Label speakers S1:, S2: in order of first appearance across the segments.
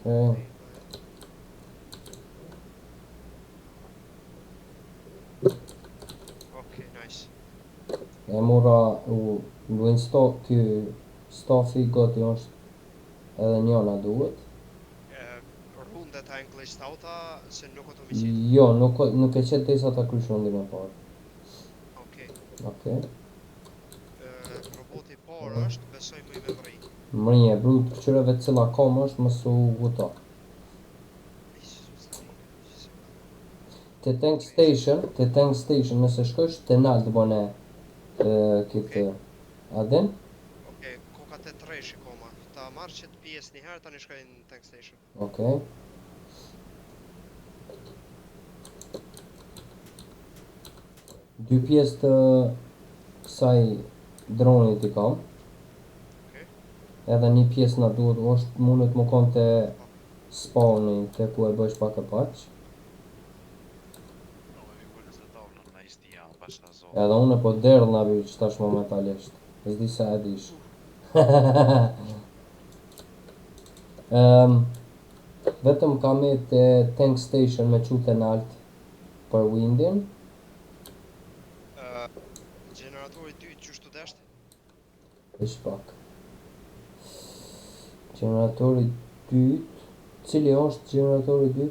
S1: Okay.
S2: Okej, nice.
S1: E mora u ky stafi gati është edhe njëna duhet.
S2: Rundet anglisht auta se nuk o të miqit.
S1: Jo, nuk e qet desa ta krysh rundin e parë.
S2: Okej.
S1: Okej.
S2: Roboti i parë është besoj më i me mri.
S1: Mrinje, brut këqyreve cila kom është mësu vuta. Te tank station nëse shkosh te nalt bone këtë adin.
S2: Okej, koka të treshi koma. Ta marrë që të pjesë një herë, tani shkoj në tank station.
S1: Okej. Dy pjesë të kësaj dronit i kam.
S2: Okej.
S1: Edhe një pjesë na duhet është mundet më konë te spawni te ku e bësh pak e paq. Edhe unë po derdh na vi tash momentalisht. S'di sa e dish. Vetëm kam e te tank station me qute nalt për windin.
S2: Generatori 2 qështu desht?
S1: Ish pak. Generatori 2. Cili është generatori 2?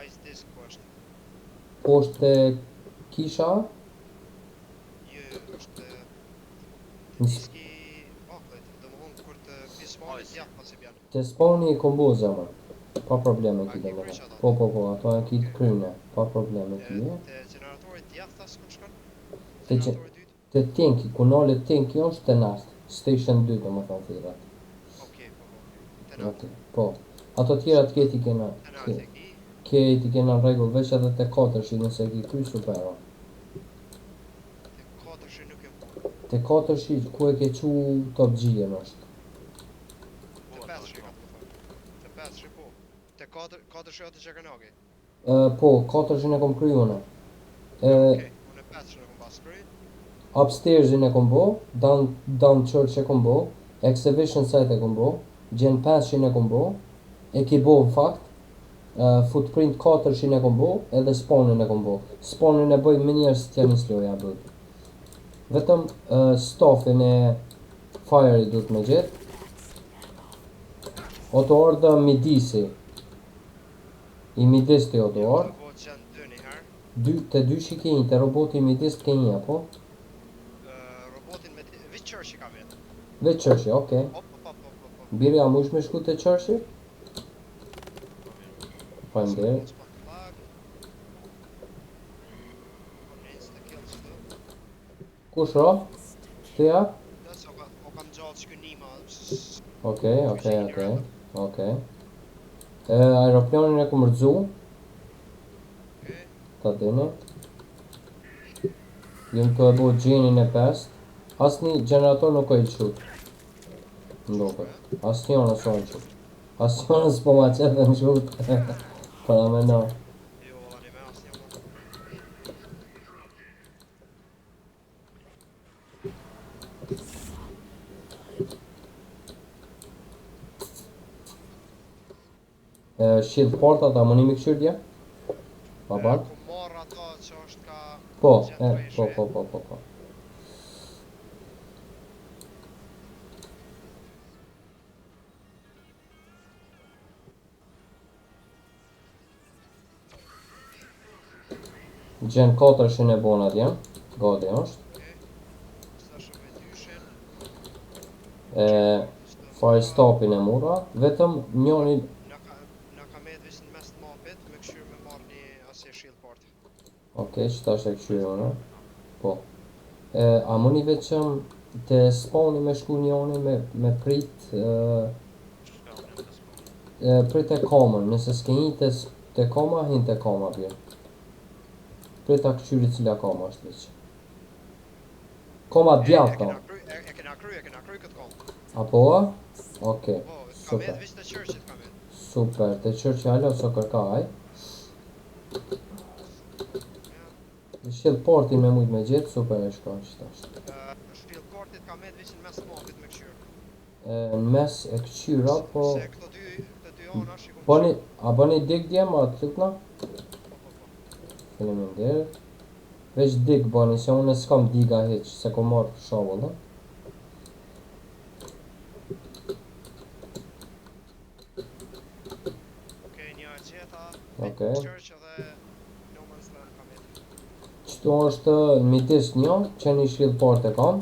S2: Ice disk po është.
S1: Është te kisha?
S2: Jo, është diski aklet. Do më thonë kur të pjesë spawnit jafë pas i bjanë.
S1: Te spawni i komboza më. Pa probleme ki dhe më. Po, ato e ki të kryne. Pa probleme ki.
S2: Te generatorit jafë ku shkon?
S1: Te tanki, ku nale tanki është te nalt. Station 2 do më thonë thirat.
S2: Okej, te nalt.
S1: Po. Ato tjerat këti kena. Këti kena në regull, veç edhe te 4 nëse ki kry supera.
S2: Te 4 nuk e po.
S1: Te 4 ku e ke qu top G-en është.
S2: Te 5 ka po. Te 5 po. Te 4 atë që kanagi.
S1: Po, 4 e kom kry une.
S2: Okej, unë 5 e kom pas kry.
S1: Upstairs-in e kom bo, down church e kom bo, exhibition site e kom bo, Gen 5 e kom bo, e ki bo në fakt, footprint 4 e kom bo, edhe spawnin e kom bo. Spawnin e bëj më njerës të janë isloja bët. Vetëm staffin e fire i duhet me gjithë. Oto ardha midisi. I midis të oto ardhë. Te dy shikinj, te roboti i midis të kenja, po?
S2: Robotin me veç qërshi ka vetë.
S1: Veç qërshi, okej. Birja mu ish me shku te qërshi? Faleminderit. Kush ro? Ti ja?
S2: O kam gjallë që kënima.
S1: Okej. Aeroplanin e kom rëzu. Ta dini. Jëm të e bo gjenin e pest. Asni generator nuk e qut. Ndoket. Asni janë s'o e qut. Asni janë s'po ma qetë në qut. Para me na.
S2: Jo, valla me asni janë.
S1: Shield porta ta më një mi këshyrdja? Babat?
S2: Ku marrë ato që është ka...
S1: Po. Gen 4 e bon atje, gati është. Fire stopin e mura, vetëm njëri...
S2: Në ka me edhvis në mes të mapit, me këshyrë me marrë një asje shield part.
S1: Okej, që ta është e këshyrë unë. Po. A më një veçëm të spawni me shku njëni me prit... prit e komën, nëse s'ke një të koma, hin të koma bje. Prit a këshyri cila koma është veç. Koma djatë ta.
S2: E kena kry këtë komë.
S1: Apo a? Okej,
S2: Ka me edhvis të qërqit ka me.
S1: Super, të qërqi alo së kërkaj. Shield portin me mujt me gjithë, super e shka që ashtë.
S2: Shield portit ka me edhvis në mes të mapit me këshyrë.
S1: Në mes e këqyra, po...
S2: Se këto dy anash i kom
S1: Bani, a bani dig djem, a të lutna?
S2: Po.
S1: Faleminderit. Veç dig bani, se unë s'kam diga hiq, se kom marrë për shavoll, ne?
S2: Okej, një e gjeta,
S1: Okej.
S2: Church edhe No Man's Land kam jetë.
S1: Qëtu është në midis një, që një shield part e kam.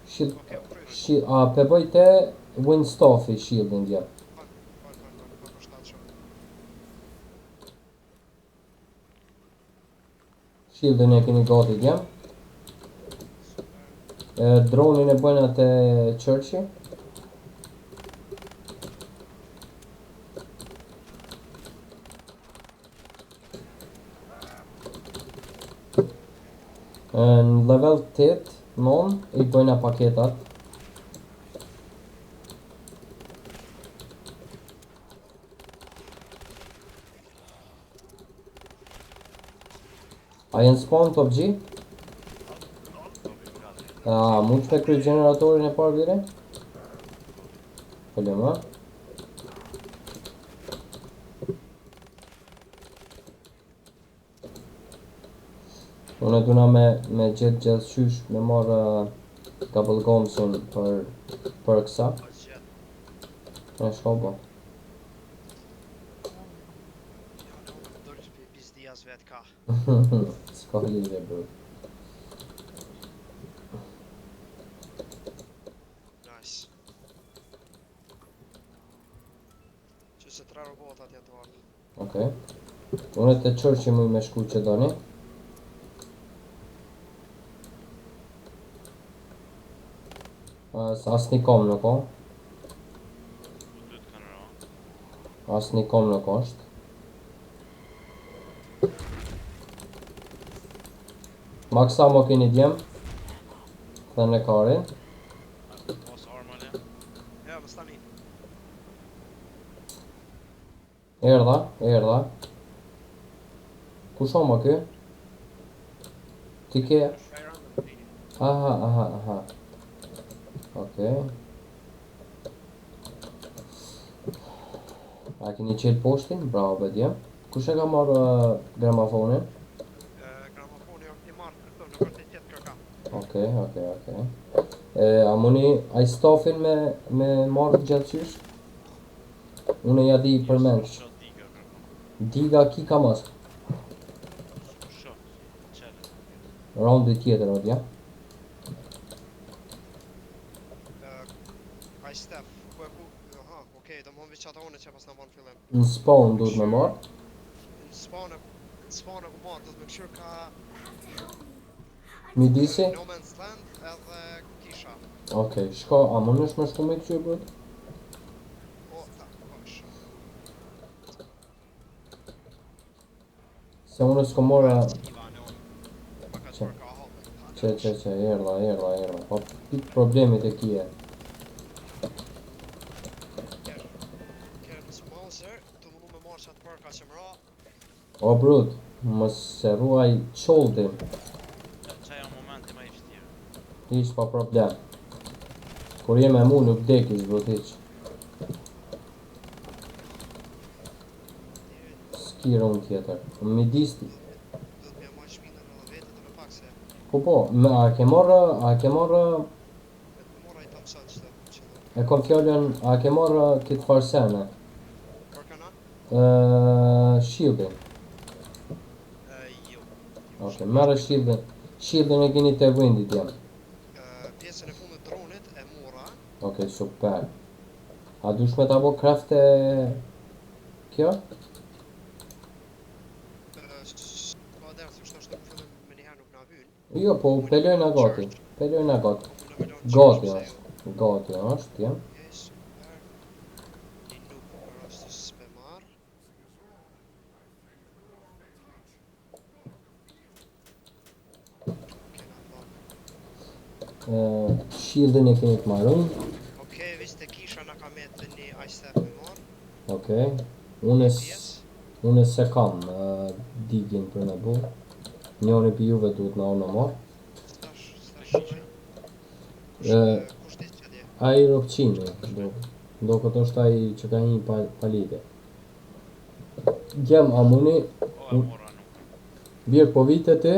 S1: Shield,
S2: Okej, u kryt.
S1: a pe bëjte Windstaffi shieldin djem.
S2: Po përshtat shumë.
S1: Shieldin e keni gati djem. Dronin e bëjnë atë Churchi. Në level 8, 9, i bëjnë paketat. A jenë spawn top G? Mund të me kry generatorin e parë vire? Falem, ha? Unë e duna me gjithë gjithëshysh me marrë Couple Gomsin për kësa.
S2: Po gjet.
S1: E shko bo.
S2: Ja, në unë dojtë për bizdias vetë ka.
S1: S'ka lidhje, bro.
S2: Nice. Që se 3 robotat janë të ardhë.
S1: Okej. Unë e të qërë që mu me shku që doni. Asni kom nuk o. Asni kom nuk është. Maksa mo keni djem. Thënë e karin.
S3: Mos armën e.
S2: Ja, më stani.
S1: Erdha. Ku shoma kë? Ti ke...
S2: Shaj random në pini.
S1: Aha. Okej. A keni qelë poshtin? Bravo, bedjem. Kush e ka marrë gramofonin?
S2: Gramofoni i marrë për këto, në vërtet tjetë kërka.
S1: Okej. A muni ai stafin me marrë gjatësysh? Unë ja di përmend.
S3: Shot diga kërkon.
S1: Diga ki ka mas.
S3: Shot. Çelë.
S1: Roundi tjetër, odja.
S2: Aj Steph, ku e ku... Aha, okej, do më hëmbi qata unë që pas në banë fillim.
S1: Në spawn duhet me marrë.
S2: Në spawn e ku marrë, do të më këshur ka...
S1: Midisi?
S2: No Man's Land edhe kisha.
S1: Okej, shko, a më nësh me shku me këqyr, bro?
S2: Po, ta, është.
S1: Se unë s'ko mora...
S2: Iva në unë. Ma ka
S1: Qa?
S2: qërë ka hapë.
S1: Që, erdha. Po, pik problemit e kje.
S2: Kjerë në sponsor, të mundu me marrë qatë përka që më ra.
S1: O, brut, mos se ruaj qoldin.
S3: Çaj janë momenti më i vështirë.
S1: Ish pa problem. Kur jem e mu nuk dekis, brut, hiq. S'ki run tjetër. Midis ti.
S2: Do të më marrë shpinën edhe vetë të me pak se...
S1: Po, a ke marrë...
S2: Vetë më mora i tam sot qëtë që do.
S1: E kom fjallën, a ke marrë kitë farsene?
S2: Përkana?
S1: Shieldin.
S2: Jo.
S1: Okej, merë shieldin. Shieldin e keni të windit jam.
S2: Pjesën e fundit dronit e mora.
S1: Okej, super. A dush me ta bo krafte... Kjo?
S2: Po adherë, thështë është në fillim me njëherë nuk na vynë.
S1: Jo, po pelojna gati. Pelojna gati.
S2: Unë me lonë
S1: Gati
S2: qërë,
S1: është. Gati është, jam.
S2: Okej, super. Një nuk për është s'pe marë. Okej, na bak.
S1: Shieldin e keni të marrën.
S2: Okej, viste kisha na ka metë një iStep me marë.
S1: Okej.
S2: Pjesë.
S1: Unë se kam digin për me bu. Njëri për juve duhet na unë marrë.
S2: Stash që.
S1: Eh,
S2: Kush ditë që dje?
S1: ai ropçini, do këtë është ai që ka një palite. Gjem amuni,
S3: O e mora nuk.
S1: birë po vite ti,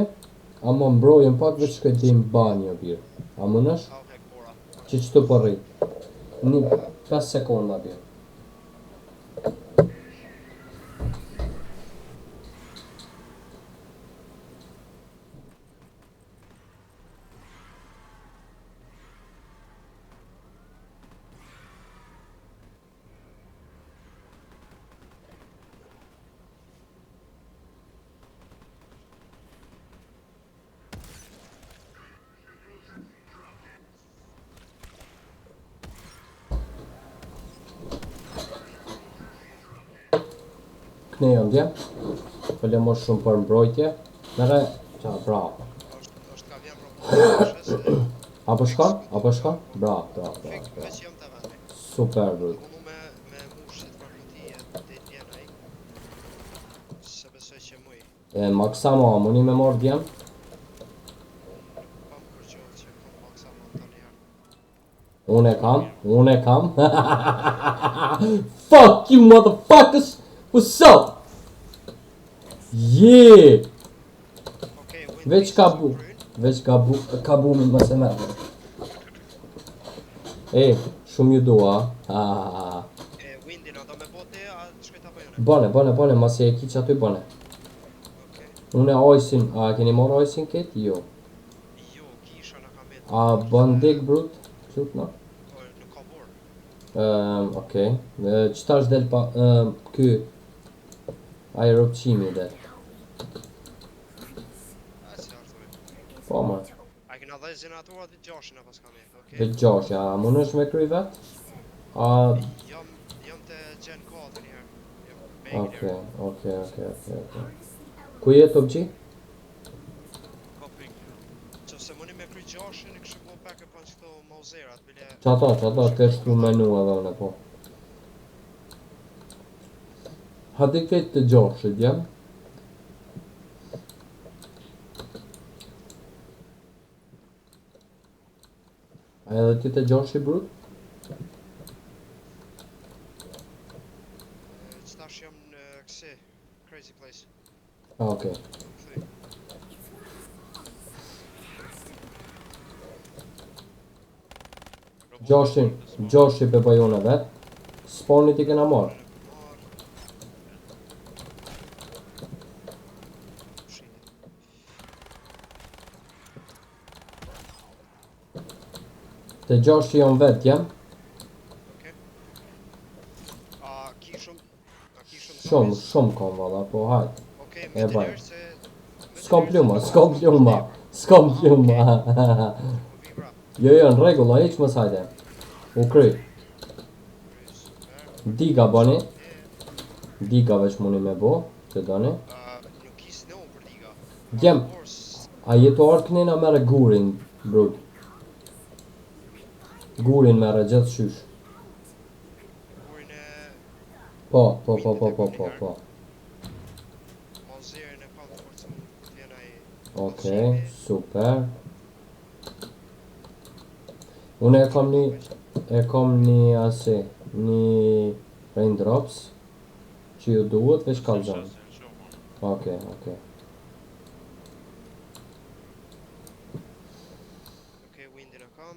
S1: ama mbrojën pak veç shkoj ti në banjo birë. A mënësh?
S2: Au hek mora.
S1: Që të po rrit. Një 5 sekonda birë. Knejon dje, falemos shumë për mbrojtje. Mere, qa, bravo.
S2: është ka vjen propozitë.
S1: Apo shkon? Bravo.
S2: Fik veç jam të vendi.
S1: Super, bro.
S2: Mundu me mushit për këtije të tjena ai. Se besoj që muj.
S1: E maksamo amuni me mor djem.
S2: Kam kërqovë që kam maksa më të njerë.
S1: Unë e kam. Fuck you motherfuckers! What's up? Yeah!
S2: Okej,
S1: Veç ka bumin më se mërë. Shumë ju dua.
S2: Windin, do me bote, a shkoj të apojone?
S1: Bane, masi e ki që aty bane.
S2: Okej.
S1: Une ojsin, a keni morë ojsin ketë? Jo.
S2: Jo, kisha në kamet.
S1: A bën dik brut? Qut no?
S2: Nuk ka borë.
S1: Okej. Qëta është del pa, ky aeropqimi del.
S2: A si artoj.
S1: Po ma.
S2: A kena dhe zinaturat dhe gjashin e pas kamet, okej?
S1: Dhe gjosh, ja, më nësh me kry vet? A,
S2: Jam të Gen 4 njerë.
S1: okej. Ku jetë obgji?
S3: Kopik.
S2: Që se mëni me kry gjashin, i kështë po pak e pan që këto mauzerat, bile...
S1: Qato, të shtu menu edhe në po. Ha di këtë të gjoshit, jam? A edhe ti të gjoshi brut?
S2: Qëtash jam në kësi, Crazy Place.
S1: Okej.
S2: Thuj.
S1: Gjoshi pe bajone vet. Sponit i kena marrë. Të gjoshi jon vet jam.
S2: A kishëm...
S1: Shumë kom valla, po hajt.
S2: Okej,
S1: E
S2: me të
S1: baj.
S2: njerë se...
S1: S'kom pluma.
S2: Vibra.
S1: Jo, në rregull, hiç mos hajde. U kry. Diga bani. Diga veç muni me bo, të doni.
S2: Nuk is në për diga.
S1: Gjem, a jetu arknin a mere gurin, brud? Gurin mere gjithë shysh.
S2: Kurin e...
S1: Po.
S2: Malzirën e kam të forcë më për t'jena i...
S1: Okej, super. Unë e kam një asi, një raindrops që ju duhet veç kalzon. Okej.
S2: Okej, windin e kam.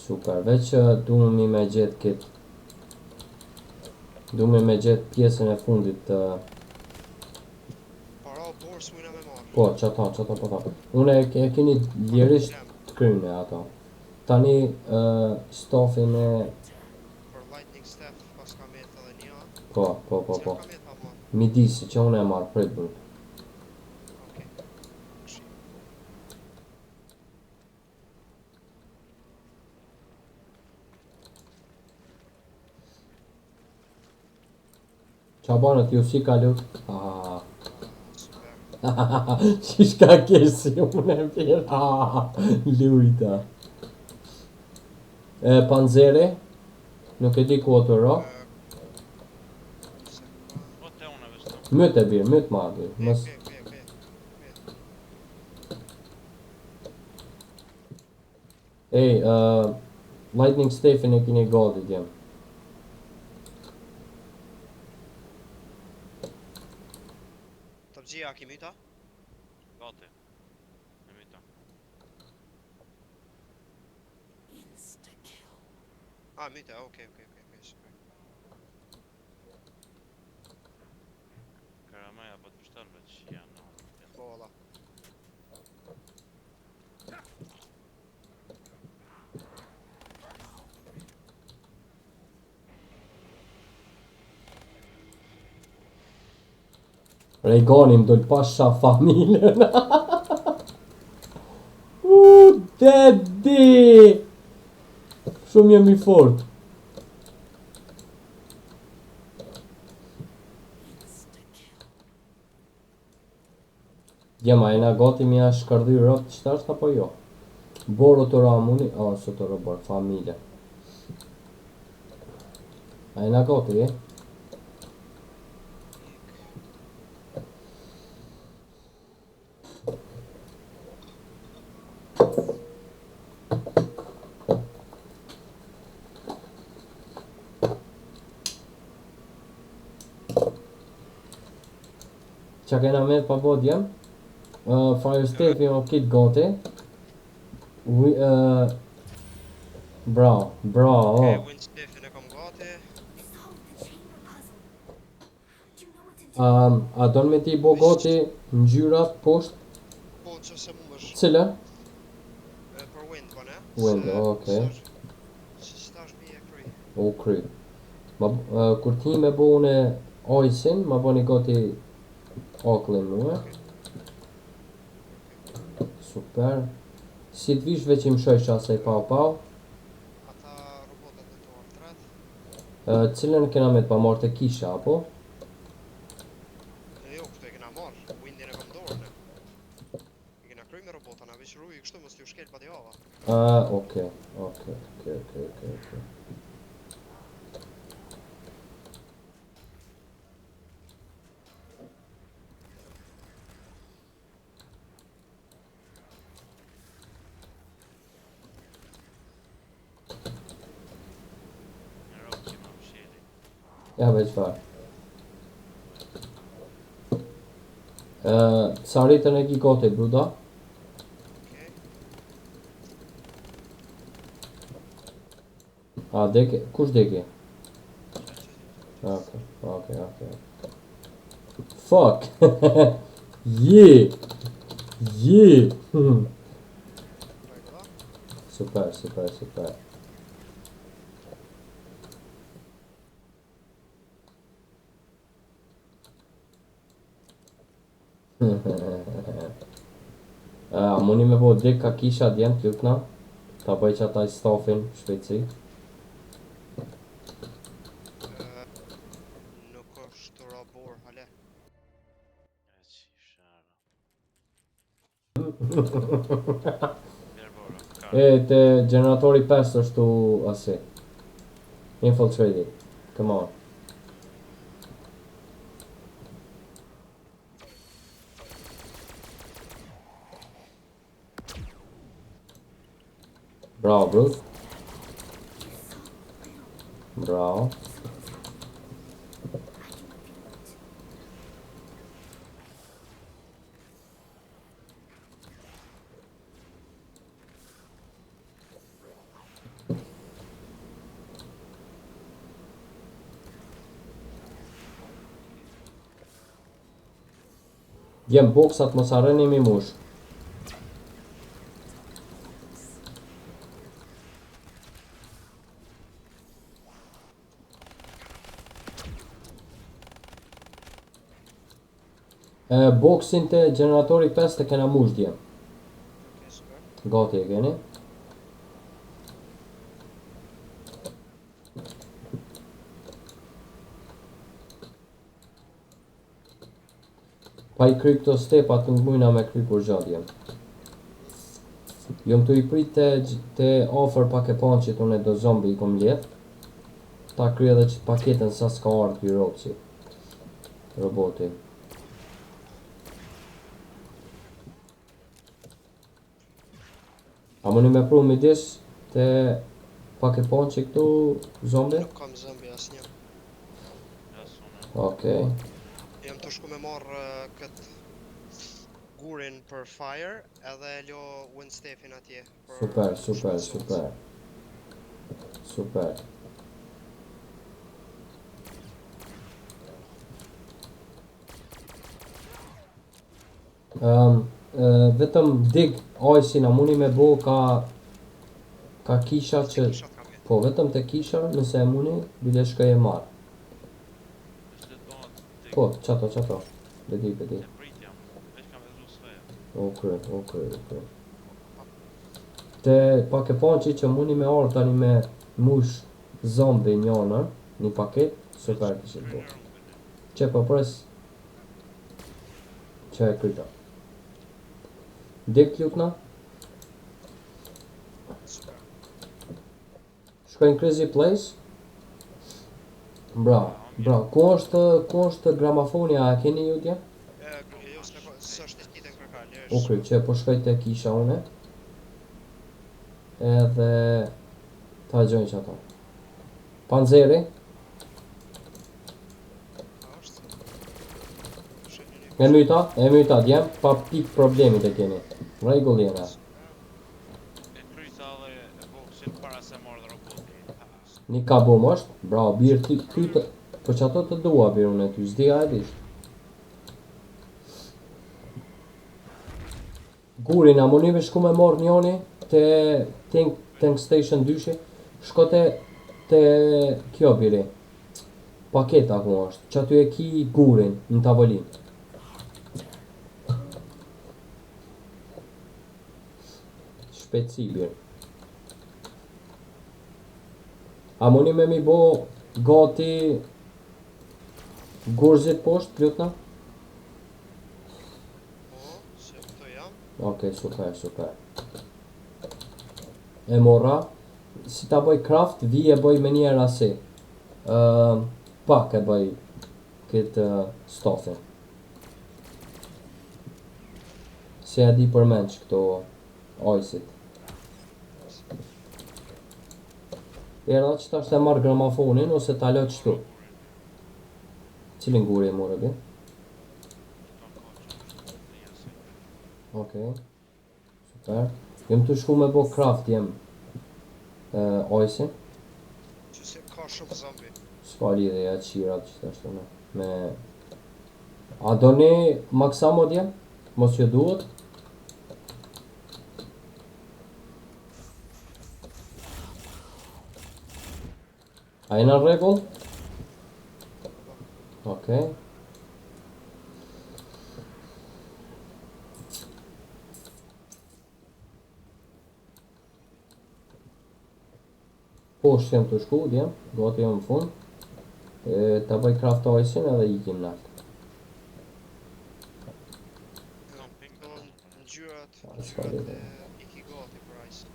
S1: Super, veç duhemi me gjetë këtë. Duhemi me gjetë pjesën e fundit të...
S2: Para o borës mujna me marrë.
S1: Po, qëta. Unë e keni lirisht të kryne ato. Tani, stofin e...
S2: Për lightning staff pas kamet edhe një.
S1: Po.
S2: Cila kamet pa marrë?
S1: Midisi që unë e marrë prit brut.
S2: Okej. Shi.
S1: Qa banët ju si ka lut?
S2: Super.
S1: Qish ka kesi unë e pira? Lujta. Panzeri? Nuk e di ku o të ro?
S3: O te unë e vështu.
S1: Myt e birë, myt ma birë. Mos... Lightning Stephen e kini gati djem.
S2: Top G a ki myta?
S3: Gati. Me myta.
S2: A, myta, okej, super.
S3: Karamaja po të pështërve që janë.
S2: Po, valla.
S1: Rejgani më dojnë pasha familjen. Daddy! Shumë jam I fort. Djema, e na gati mi a shkërdhy rëpt qëtasht apo jo? Boro të ramuni, sot të rëbër, familje. A e na gati, e? Qa kena me pa bo djem? Fire Stephen o kit gati. Bravo,
S2: Okej,
S1: bravo.
S2: Wind Stephen e kom gati.
S1: A don me ti bo gati ngjyrat poshtë?
S2: Po, që se mu është
S1: Cila?
S2: për Wind, po ne?
S1: Wind, okej.
S2: Që s'tash mi e kry.
S1: O kry. Kur ti me bo une ojsin, ma boni gati oklin mua. Super. Si të vish veç I më shoj qasaj pau.
S2: Ata robotat e to artrat.
S1: Cilën kena me të pa marrë të kisha, apo?
S2: Jo, këtu e kena marrë. Windin e kom dorë ne. I kena kry me robota, na veç ruj kështu mos t'ju shkel pa t'java.
S1: Okej.
S3: Në rogë që ma msheli.
S1: Ja veç farë. Sa rritën e ki gati, bruda?
S2: Okej.
S1: A, deke? Kush deke?
S2: Që
S1: Okay. Fuck! Yeah!
S2: Rregullar.
S1: Super. Muni me bo dek ka kisha djem t'lutna. Ta bëj që ata I stafin shpejtësi.
S2: Nuk është robor, hale.
S3: E që shara. Bjerë bora, ka.
S1: Te generatori 5 është tu asi. Infiltrated. Come on. Bravo, Bruce. Bravo. Jem boksat mos harreni mi mush. Boksin të generatori 5 të kena mush djem.
S2: Okej, super.
S1: Gati e keni. Pa I kry këto stepat nuk mujna me kry kur gjatë jem. Jom të I prit të offer pak e panqit unë e do zombi I kom ljet. Ta kry edhe që paketën sa s'ka ardhë ky robci. Roboti. A mëni me pru midis të Pak e ponë që këtu zombi?
S2: Nuk kam zombi asnjë.
S3: Asuna.
S1: Okej.
S2: Jam të shku me marrë këtë gurin për fire edhe e lo Windstephin atje për
S1: Super, super,
S2: shpatësues.
S1: super. Super. Vetëm dig ajsin a muni me bo ka kisha që
S2: Kishat kam jetë.
S1: po vetëm te kisha nëse e muni bile shkoj e marr.
S3: Është të bëhet tek
S1: Po çato. Bedi.
S3: të prit jam. Veç kam vëzu sfera.
S1: Okej. Te pak e ponë që muni me orë tani me mush zombi njënër, një paket, super kishit bo. Që po pres që e kryta. Dik lutna,
S2: Super.
S1: shkojnë Crazy Place. Bra, ku është gramafoni, a e keni ju tje?
S2: Jo, s'është e kitën kërkali,
S1: Okej, që po shkoj te kisha une. Edhe ta gjojnë që ato. Panzeri, e myta djem, pa pik problemit e keni. Regull jena.
S3: E kryta dhe e boksin para se marrë dhe roboti.
S1: Një kabum është, bravo, birë ty të... Po që ato të dua birë unë e ty, zdi a e disht. Gurin, a munive shku me morë njoni te Tank Station 2, shko te kjo biri. Paketa ku është, që aty e ki gurin në tavolin. Shpeci birë. A muni me mi bo gati gurzit poshtë, lutna?
S2: Po, se këto jam.
S1: Okej, super. E morra, si ta bëj craft, vi e bëj me njerë asi. Pak e bëj këtë stofin. Se e di përmenç këto ojsit. Era që ta shte marrë gramafonin ose ta lo qëtu. Cilin guri e morë bi? Okej. Super. Jem të shku me bo craft jem ojsin.
S2: Që se ka shumë zombi.
S1: S'ka lidhe ja qirat që të ashtu me... A do ne maksamo djem? Mos që duhet? A jena në regull? Okej. Poshtë jam të shku, djem, gati jam në fund. Ta bëj craft ojsin edhe ikim nalt.
S2: Do në gjyrat
S1: s'ka lidhe.
S2: i ki gati për ajsin.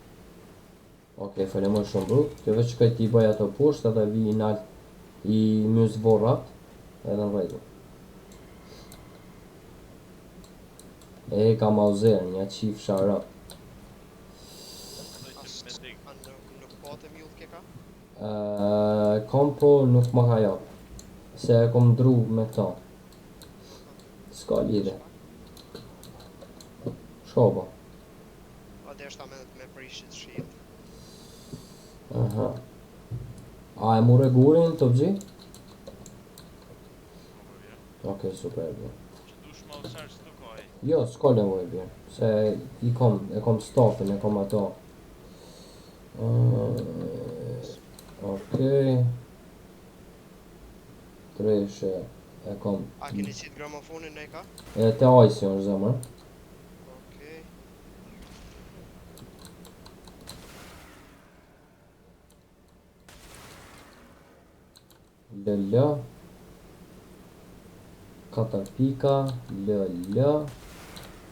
S1: Okej, falemoj shumë bru. Kjo veç shkoj t'i bëj ato poshtë edhe vi nalt i mys vorrat edhe në rregull. Ka mauzer, një qif sharat.
S2: Nuk pate mjull ke ka?
S1: Kom po nuk ma ka jap. Se e kom dru me këta. S'ka lidhe. Shkoba.
S2: A dhe është ta menet me prishit shield.
S1: Aha. A e mure gurin të vgji? Okej, super bje.
S3: Që dush ma usar së të kaj.
S1: Jo, s'ka nevoj bje. Se e kom stafin, e kom ato. Okej. Treshe, e kom.
S2: A keni qitë gramofonin ne ka?
S1: E te ajsi është zemër.
S2: Okej.
S1: LL 4 pika LL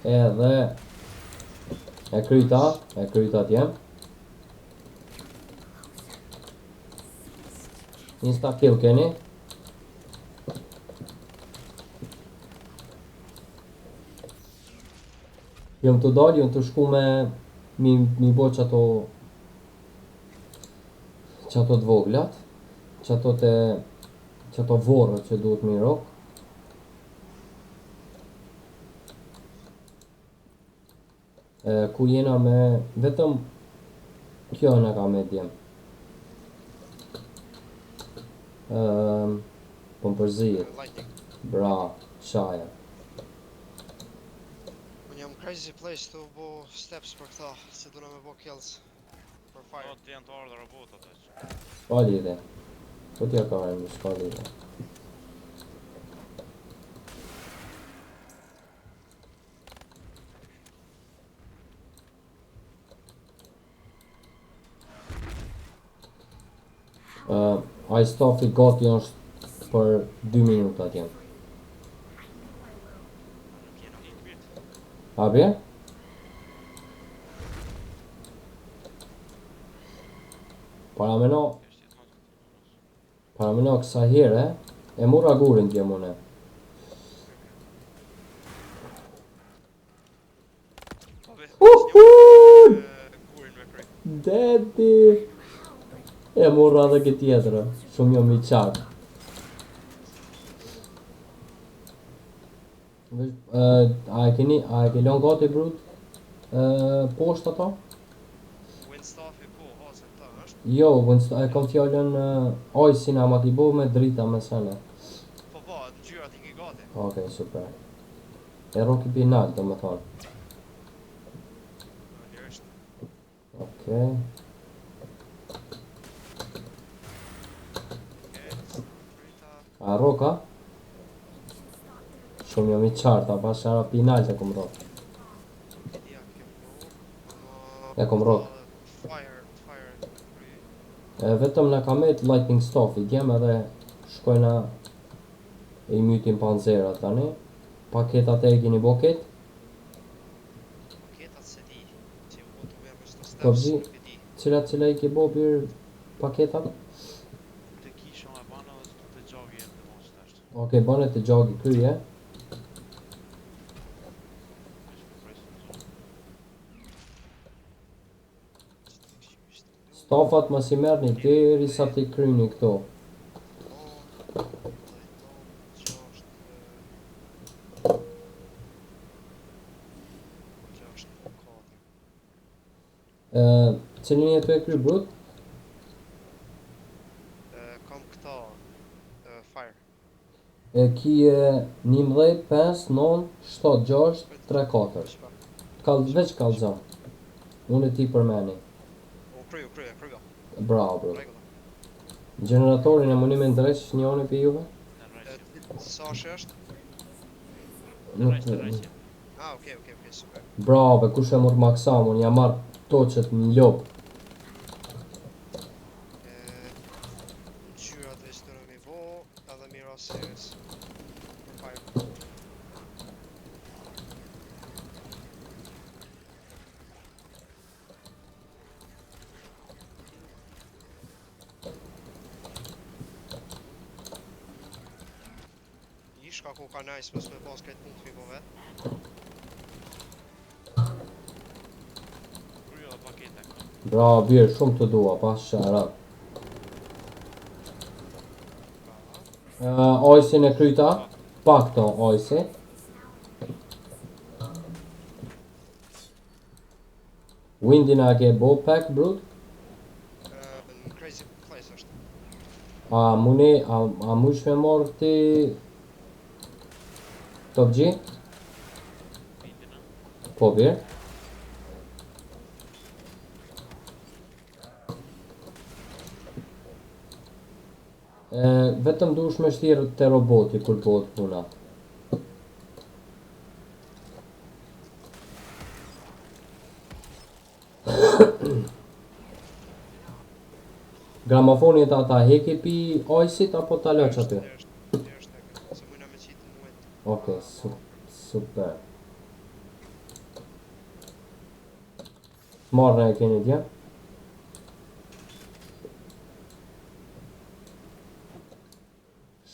S1: edhe e kryta t'jem insta kill keni jom të shku me mi bo që ato Qato të voglat, qato vorrët që duhet mi rok. Ku jena me vetëm kjo në ka me djem. Po më përzijet.
S2: Lightning.
S1: Bra, shaja.
S2: Unë jam crazy place të bo steps për këta, se duna me bo kills. Për fire.
S3: Po të janë të ardhur robotat aq.
S1: S'ka lidhe. Po t'ja ka remi, s'ka lidhe. Ai stafi gati është për 2 minuta t'jem.
S3: Nuk jena i mirë.
S1: A bje? Parameno kësa here, e mura gurin t'jem une.
S2: Gurin me kry.
S1: Dedi! E mura dhe këtë tjetërë, shumë jom i qarë. A e ke lon gati brut? Poshtë ato?
S2: Windstaffi po, hasën ta është.
S1: Jo, e kam fjallën ajsin ama t'i bo me drita me sene.
S2: Po ba, në gjyrat i ki gati.
S1: Okej, super. E roki pinal, do më thonë.
S2: Në është.
S1: Okej. A roka? Shumë jam i qarta, pas shara pinal të kom rok.
S2: Ja, kjo po.
S1: Ja kom rok.
S2: Fire kry.
S1: Vetëm në kamet lightning staff i djem edhe shkojna e i mytin panzera tani. Paketat e kini boket.
S2: Paketat se di. Që u botu me shto steps,
S1: Po zi,
S2: nuk e di.
S1: cila i ki bo bir paketat?
S3: Të kisha me banë edhe të gjagi e të mos të ashtë.
S1: Okej, bane të gjagi kryje. Stafat mos i merrni deri sa t'i kryni këto. Cilin jetu e kry brut?
S2: Kam këta fire.
S1: E kije 11, 5, 9, 7, 6, 3, 4. Veç kalza. Unë e ti përmeni.
S2: U kryo.
S1: Bravo, bro.
S2: Regular.
S1: Generatorin e muni me ndreq njoni për juve?
S2: Sa është?
S1: Nuk
S3: Rejtë, rejtë.
S2: Ah, okej, super.
S1: Bravo, kush e mor maksam, unë jam marrë toqet në lop.
S2: Gjyrat veç të në mi vo, edhe mira series. Për fire. Shka ku ka nice mos me pas këtë punë të mi po vetë.
S3: Kryo dhe pakete këto.
S1: Bravo, birë, shumë të dua, pas sharat. Ojsin e kryta, pak to ojsi. Windin a ke bo pack, brut?
S2: Në crazy place është.
S1: A mush me morë ti... Top G?
S3: Vindina.
S1: Po, birë. Vetëm dush me shtirë të roboti kur bëhet puna. Gramofonit ata heki pi ojsit apo ta lëq aty?
S2: Se mujna me qitë në muet.
S1: Okej, super. Marrë e keni dje?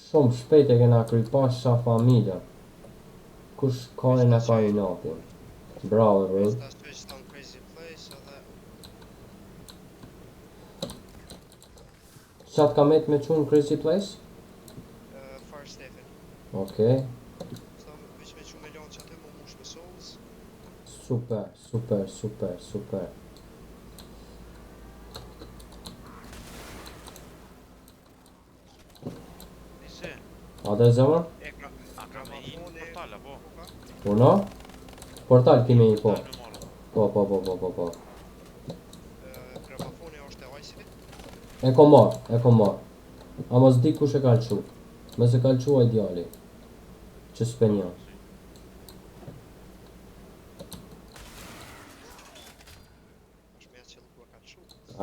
S1: Shumë shpejt e kena kry pasha familja. Kush kajnë e ka i natin. Bravo, bro.
S2: Ta switch down crazy place edhe...
S1: Qatë kamet me qunë Crazy Place?
S2: Fire Stephen.
S1: Okej.
S2: Sa veç me që me lanë që aty më mush me Souls.
S1: Super, super, super, super.
S3: Nisi,
S1: A dhe zemër?
S3: a ka me i në portal apo?
S1: Uno? Portal kime i po.
S3: Portal me marrë.
S1: Po.
S2: Gramafoni është e Vice-it.
S1: E kom marr. A mos di kush e ka lëshu. Me se ka lëshu ideali. Që s'penja.
S2: Është me atë që lukua ka të shumë.
S1: A,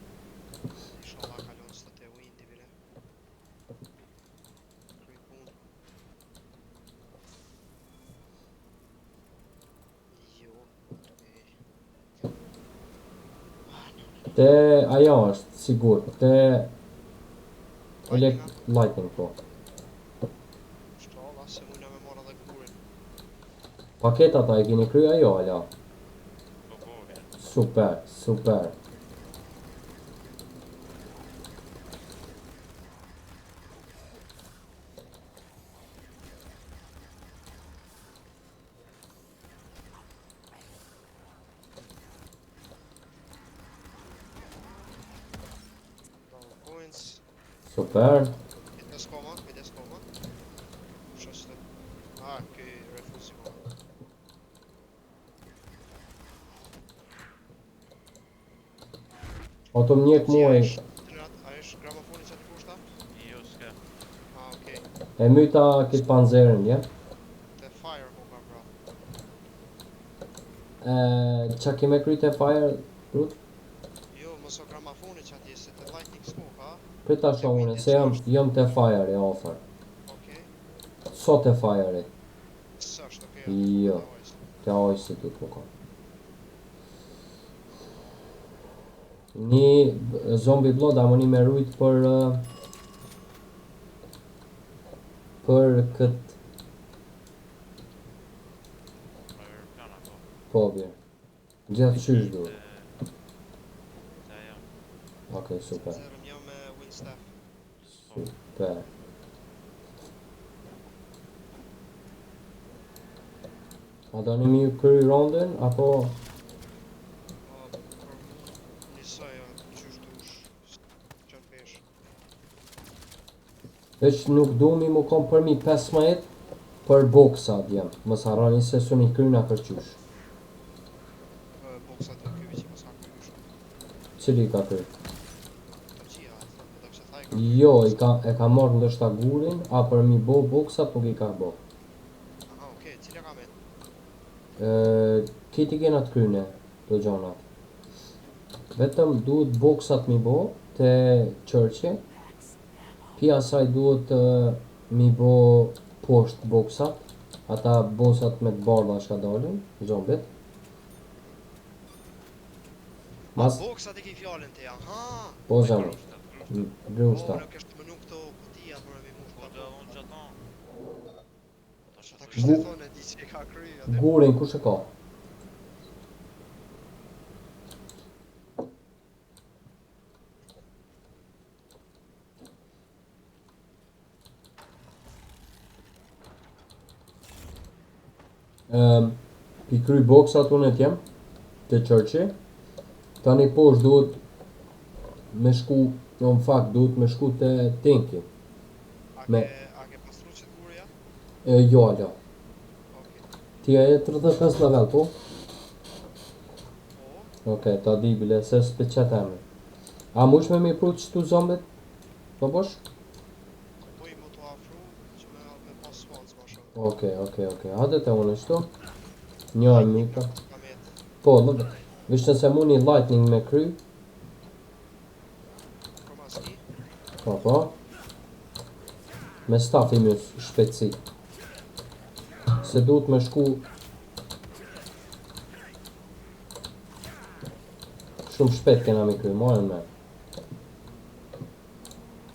S2: Inshallah kalon së të Windy bile. Kryj punë. Jo.
S1: te ajo është sigur. Te Lightning po.
S2: Inshallah se mujna me marrë edhe gurin.
S1: Paketat a e keni kry ajo ala.
S3: Po, vjen.
S1: Super, super.
S2: Bravo coins.
S1: Super.
S2: Kujdes koma. Shështë. Ky refusi ma.
S1: O të mjek muaj.
S2: A është gramafoni që të kushta?
S3: Jo, s'ka.
S2: Okej.
S1: E myta këtë panzerin, ja?
S2: Te Fire ku ka pra.
S1: Qa kime kry te Fire, Brut?
S2: Jo, mos o gramafoni që atje se te Lightning s'ko ka.
S1: Prita shone, se jam te Fire e ofër.
S2: Okej.
S1: So te Fire e.
S2: S'është, okej.
S1: Jo. Te ojsi tu po ka. Një zombie blood amo një me rujt për këtë
S3: Plan apo.
S1: po bjerë. Gjithë qysh duhet.
S3: Ta jam.
S1: Okej, super.
S2: Zerëm jam me Windstaff.
S1: Super. A do një mi kry rondën, apo
S2: Për mu njësoj qysh dush. Qën pesh.
S1: veç nuk du mi mu kom për mi 15 për boksa djem. Mos harroni se su një kryna kërqysh.
S2: Boksat e kyvi që mos ka kysh.
S1: Cili ka kry?
S2: Të qia, do kështë thaj.
S1: Jo, e ka marrë ndështa gurin, a për mi bo boksat nuk i ka bo.
S2: Aha, okej, cilja ka me?
S1: Kiti kena të kryne, të gjonat. Vetëm duhet boksat mi bo te qërqe. Pia saj duhet mi bo poshtë boksat. Ata boksat me të bardha shka dalin, zombit. Mas,
S2: Boksat e ki fjallin të janë, ha!
S1: po zemë, grushta.
S2: Nuk është më nuk këto kutijat për me mush.
S3: Po do unë që ta.
S2: Ta kështë të thonë e di që e ka kry. atë.
S1: Gurin kush e ka? Pi kry boksat unë e tjem të qërqi. Tani poshtë duhet me shku, në fakt duhet me shku te tinki.
S2: A ke pastru që të gurë ja?
S1: Jo, ala.
S2: Okej.
S1: Ti e 35 level, po?
S2: Po,
S1: Okej, ta di bile, se s'pe qëtë emri. A mush me mi pru qëtu zombit? Po bosh?
S2: po i mu të afru që me pas swans ma shumë.
S1: Okej. Hajde te unë shtu. Një e mika.
S2: Ka me jetë.
S1: Po, vishtë nëse mu një lightning me kry.
S2: Kromaski.
S1: Po. Me staff i mjës shpetsi. Se duhet me shku shumë shpet kena mi kry, morën me.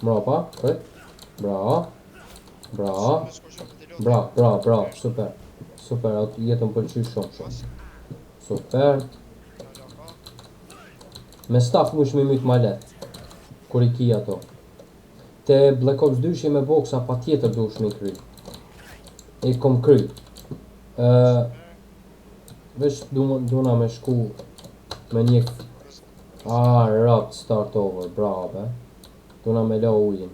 S1: Mrapa, kret. Bravo.
S2: Me s'ko shumë piloti.
S1: Bravo, super. Super, atë jetën pëlqy shumë. Super.
S2: Alaka.
S1: Me staf mush me myt ma let. Kur I ki ato. Te Black Ops 2 me boksa pa tjetër duhesh me kry. E kom kry. Vesh duna me shku me një... rap, start over, bravo be. Duna me la ujin.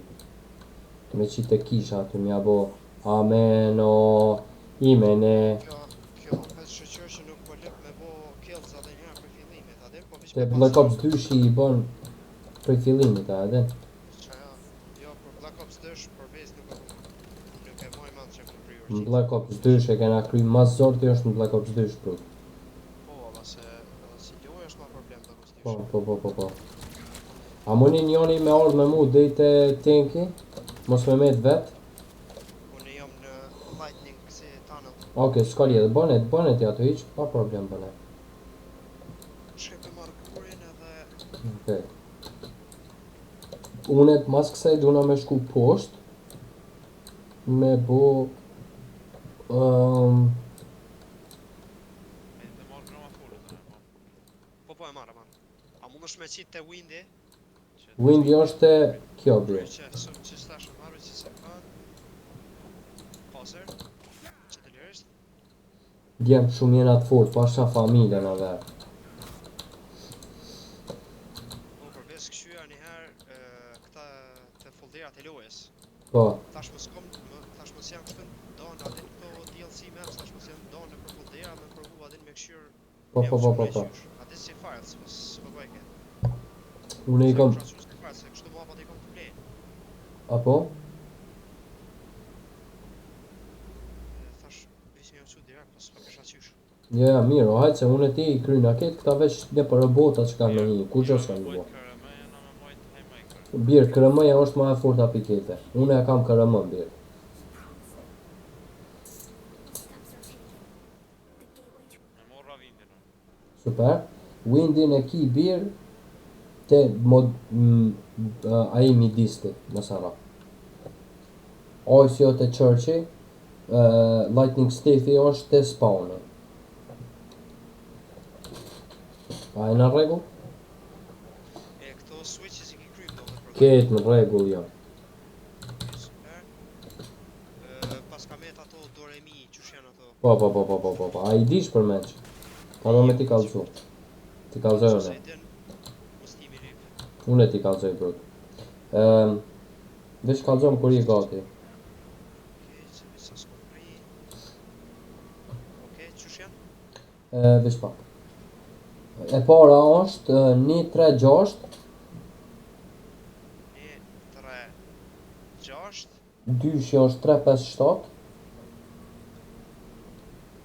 S1: Me qite kisha aty mja bo. Ameno, imene.
S2: Kjo vetë shoqër që nuk po lep me bo kills edhe një herë për fillimit, a din? Po vish
S1: Te
S2: me
S1: Black Ops 2 I bën prej fillimit, a edhe?
S2: Jo, për Black Ops 2 për bez nuk e moj mend që kom
S1: Në
S2: prioritet.
S1: Black Ops 2 e kena kry mas zorti është në Black Ops 2 shprut.
S2: Po, edhe si loj është ma problem të kustish.
S1: Po. A muni njoni me ardhë me mu dhejte tanki? Mos me met vet?
S2: Unë jam në lightning si tunnel.
S1: Oke, s'ka lidhe, bënet ja të hiq, pa problem bënet.
S2: Shkoj për marrë kurin edhe...
S1: Okej. Unet mas kësaj duna me shku poshtë. Me bo...
S3: Me të marrë gramafonet të ne, po.
S2: Po e marrë. A mund është me qitë të Windy?
S1: Windy është te kjo bje.
S2: Që s'tash marrë që se kanë... Pasër? Që të lirësht?
S1: Djem shumë jena të fort, pasha familje në verë.
S2: Po përves këshyja njëherë këta të folderat e lojës.
S1: Po,
S2: Tash mos jam kështu donë adin këto DLC maps, tash mos jam donë për foldera me provu adin me këshyr.
S1: po.
S2: Adin si files, mos po bëjke.
S1: Unë I kom...
S2: Kështu mapa t'i kom të blej.
S1: Apo?
S2: Thash, vish një mësu direkt, pas pa kisha qysh.
S1: Ja, mirë, hajtë se unë e ti I kryna ketë këta veç ne për robota që ka me një, ku që s'ka në bo. Birë, kërëmëja është ma e forta pikete. Unë e kam kërëmën, birë.
S3: Me morra vindin, no.
S1: Super. Windin e ki birë te ai midisti në Sara. Ojës jo te Churchi, Lightning Staffi është te spawnë. A e në rregull?
S2: E këto switches I ki kryp do dhe për
S1: Ketë në rregull, jo.
S2: super. Pas ka met ato Doremi, qysh janë ato?
S1: Po. A I dish për meq? Ta do me ti kalzu. Ti kalzoj
S2: Qose
S1: unë.
S2: I din, mos timi rip.
S1: Unë e ti kalzoj brut. Veç kalzojmë kur I gati.
S2: Okej, që visa s'kom pri. Okej, qysh janë?
S1: Veç pak. E para është 136,
S2: 1, 3, 6,
S1: dyshi është 357,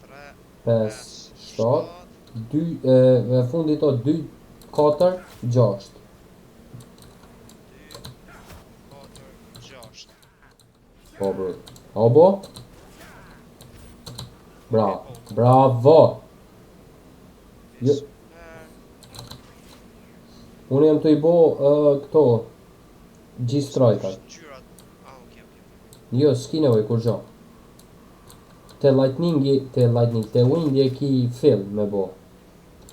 S2: 3,
S1: 5, 7, 2, e fundit o 2, 4, 6.
S2: 2, 4, 6.
S1: Po brut. Obo? Bravo! Jo.
S2: Super.
S1: Unë jam të I bo këto G-strike-at.
S2: Ngjyrat. Okej.
S1: Jo, s'ki nevoj kur gjo. Te Windy e ki fill me bo.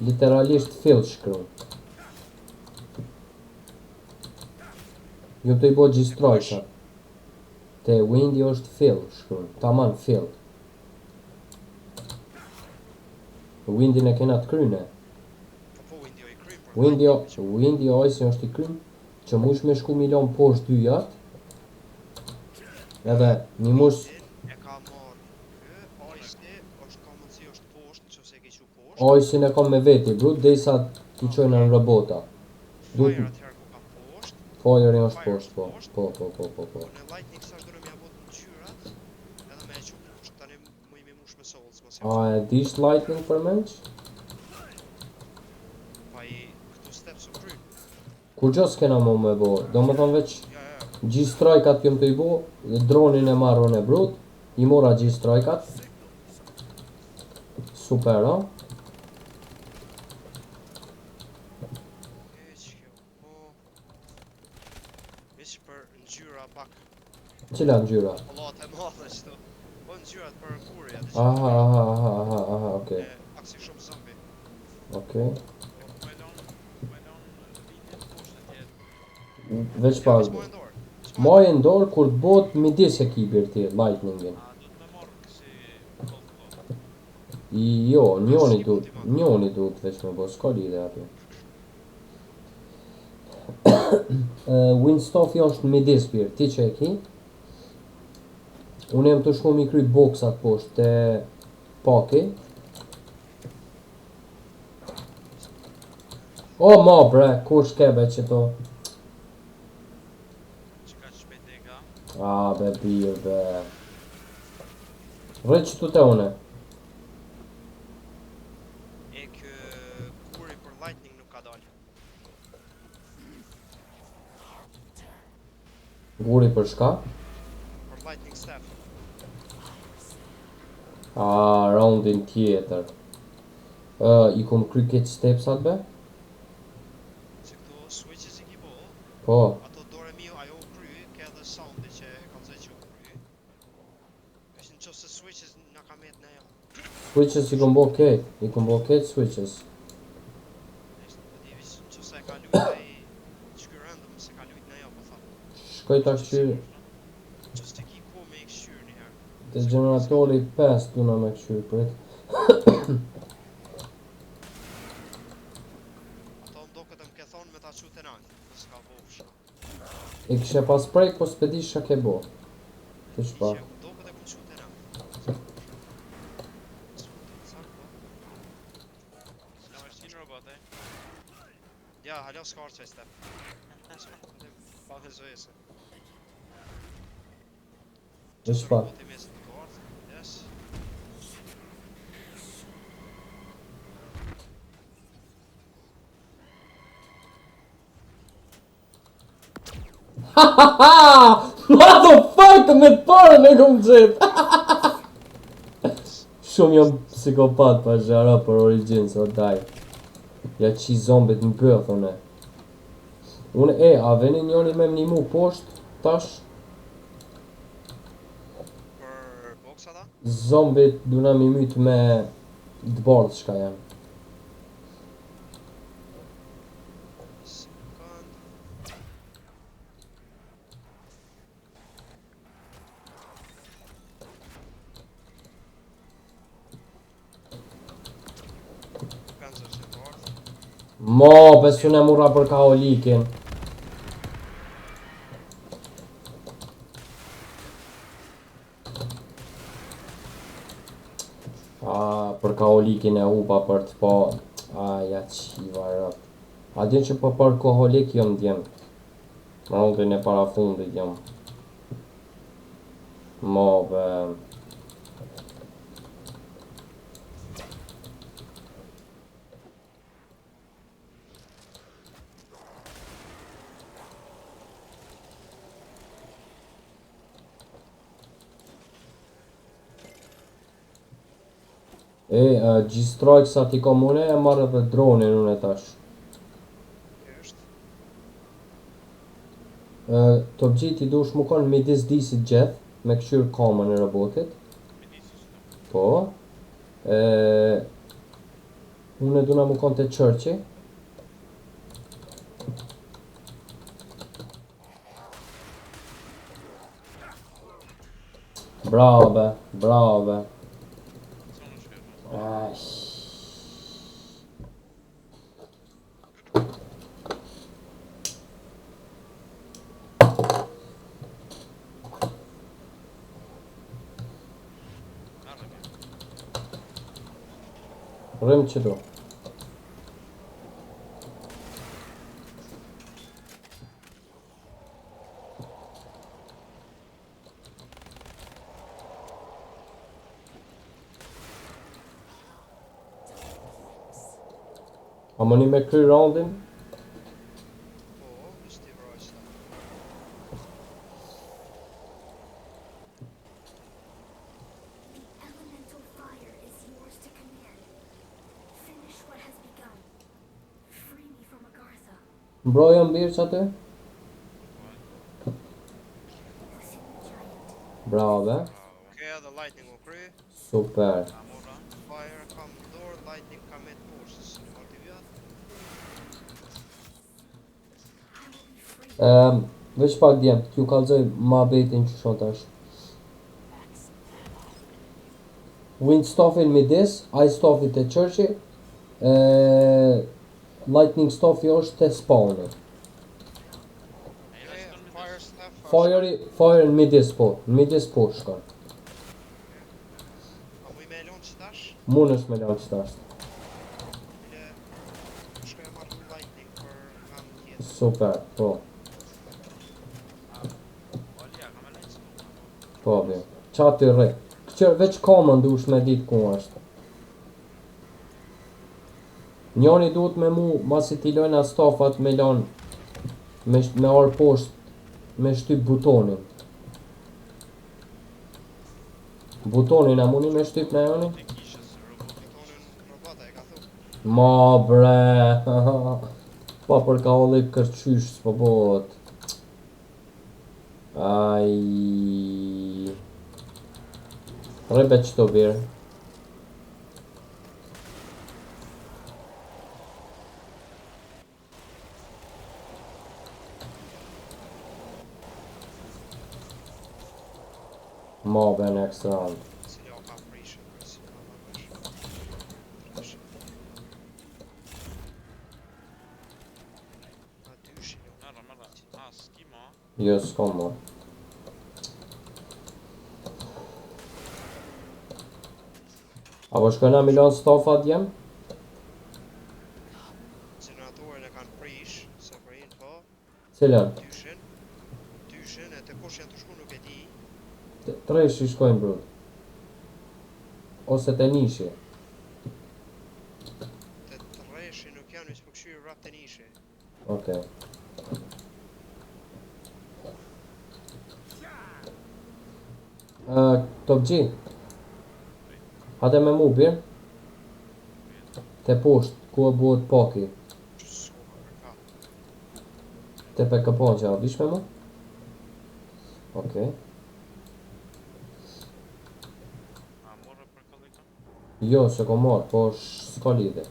S1: Literalisht fill shkru. Jo të I bo G-strike-at. Te Windy është fill shkru. Taman fill. Windy në kena të kryne.
S2: Po Windy o I krym për
S1: Windy ojsi është I krym që mush me shku milion poshtë dyjat. Edhe një mush
S2: e ka marrë kë, ojsi është ka mundësi është poshtë, nëse e ke qu poshtë.
S1: ojsin e kom me veti brut derisa t'i qojnë në robota.
S2: Fire atëherë ku ka poshtë.
S1: Fire është poshtë, po.
S2: Në lightning sash do në mja bot ngjyrat, edhe me e qu poshtë, tani mu I me mush me souls, mos jam.
S1: A e dish lightning për menç?
S2: Pa I këtu steps o krym.
S1: Kur gjo s'kena mo me bo, do më thonë veç
S2: Ja.
S1: G-strike-at jëm të I bo, dronin e marrën e brut, I mora G-strike-at. Super, ha?
S2: Okej, që kjo po. Veç për ngjyra pak.
S1: Cila ngjyra?
S2: Pallat e madhe qëto. Po bën ngjyrat për kuri, atë që
S1: Aha, okay.
S2: aksi shumë zombi.
S1: Okay.
S3: E ku me lon linjën poshtë tjetër.
S1: Veç
S2: Ja,
S1: pak.
S2: veç mojë ndorë.
S1: Mojë ndor kur të bot midis ekipit të Lightningin.
S3: A do të me marrë kësi gold.
S1: Jo, njoni duhet veç me bo, s'ka lidhe aty. Winstofi është në midis pirë, ti që e ki? Unë jam të shku mi kry boksat poshtë te paki. O, ma bre, kur shkebe që to?
S3: Që ka që shpejt e ka.
S1: Be birë, be. Rrë që tu te une.
S2: E kë kuri për lightning nuk ka dalë.
S1: Guri për shka?
S2: Për lightning staff.
S1: Roundin tjetër. I kom kry këtë stepsat be?
S2: Se këto switches i ki bo,
S1: Po.
S2: ato dore miu ajo u kry, ke edhe soundi që e kanë zë që u kry. Është në qofë se switches nga ka met në jo.
S1: Switches i kom bo kejt. I kom bo kejt switches.
S2: Ishtë në divis në qofë se e ka lujt e i shky random se ka lujt në jo, po thamë.
S1: Shkoj ta këshyr.
S2: Qofë se ki ko me i këshyr njëherë.
S1: Te generatori 5 duna me këshyr prit.
S2: Ato më do këtë më ke thonë me ta qu të nalt, nësë ka bo fsha.
S1: I kishe pas prej, po s'pedi shka ke bo. Të shpa.
S2: Që më do këtë e ku qu të nalt.
S3: Në vështin robot, e?
S2: Ja, halo s'ka arë qaj step. Pa dhe zojese.
S1: Të shpa.
S2: Roboti mesin të arë, yes.
S1: Motherfucker, me të parën e kom gjep. Shumë jam psikopat pa zhara për Origins, o daj. Ja qi zombit në gëth, une. Une, a veni njoni me mnimu poshtë, tash?
S2: Për boksa da?
S1: Zombit duna mi myt me dbardh shka janë.
S2: Sekund. Kanë zërë që të ardhë.
S1: Mo, besun e murra për kaolikin. Për kaolikin e hupa për të po. Ja qiva rëp. A din që për koholik jëm djem. Roundin e para fundit jëm. Mo, be. G-Strike sa ti komune e marrë dhe dronin unë e tash.
S2: Kjo është.
S1: Top G ti dush mu konë midis disit gjeth, me këshyr kamën e robotit. Po. Unë e duna mu konë të qërqi. Bravo be, bravo be. Rëm që do. A më një me kry roundin?
S2: Po, ishtë i vrajshta.
S4: Elemental fire is yours to command. Finish what has begun. Free me from Agartha.
S1: Mbrojë mbirë që atë?
S4: Listen, giant.
S1: Bravo be.
S2: Kjo edhe lightning u kry.
S1: Super.
S3: Ta mora.
S2: Fire kam dorë, lightning kam me të poshtë. Së në marti vjatë.
S1: Veç pak djem, t'ju kallzoj ma betin që shon tash. Wind staffin midis, ice staffi te churchi, lightning staffi është te spawni.
S3: Ai shkon me
S2: Fire staff.
S1: Fire në midis po, në midis po shkon.
S2: A mu I me elon që tash?
S1: Mun është me lanë që tash.
S2: Ile shkoj e marrë lightning për kam tjetër.
S1: Super, po,
S3: Olia, kam e lejtë s'po.
S1: po bje. Qa ty rre. Qërë veç common dush me dit ku është. Njoni duhet me mu, masi t'i lojna stafat me lanë, me arë poshtë, me shtyp butonin. Butonin a muni me shtyp në joni?
S3: Te kishës robot.
S2: Betonin robota e ka thu.
S1: Ma bre, pa për ka olli kërqysh s'po bot. Ai. Rebe qëto birë. Ma be next round.
S2: Si jo ka prishën, si ka marrësh. A dyshin jo.
S3: Merra. S'ki ma.
S1: Jo s'kom ma. Apo shkojna Milan stafat jem?
S2: Generatorin e kanë prish, se për info,
S1: Cilën?
S2: dyshin, e të kush janë të shku nuk e di.
S1: Tresh i shkojnë brud. Ose te nishi.
S2: Të treshi nuk janë isë përkëshyrë rap të nishi.
S1: Okej. Top G. Hade me mu birë. Te poshtë, ku e buhet paki.
S2: Që s'ko ka kërka.
S1: Te pe këpon që a vish me mu? Okej.
S3: A morë për kollekta?
S1: Jo, se ko marrë, po s'ka lidhe.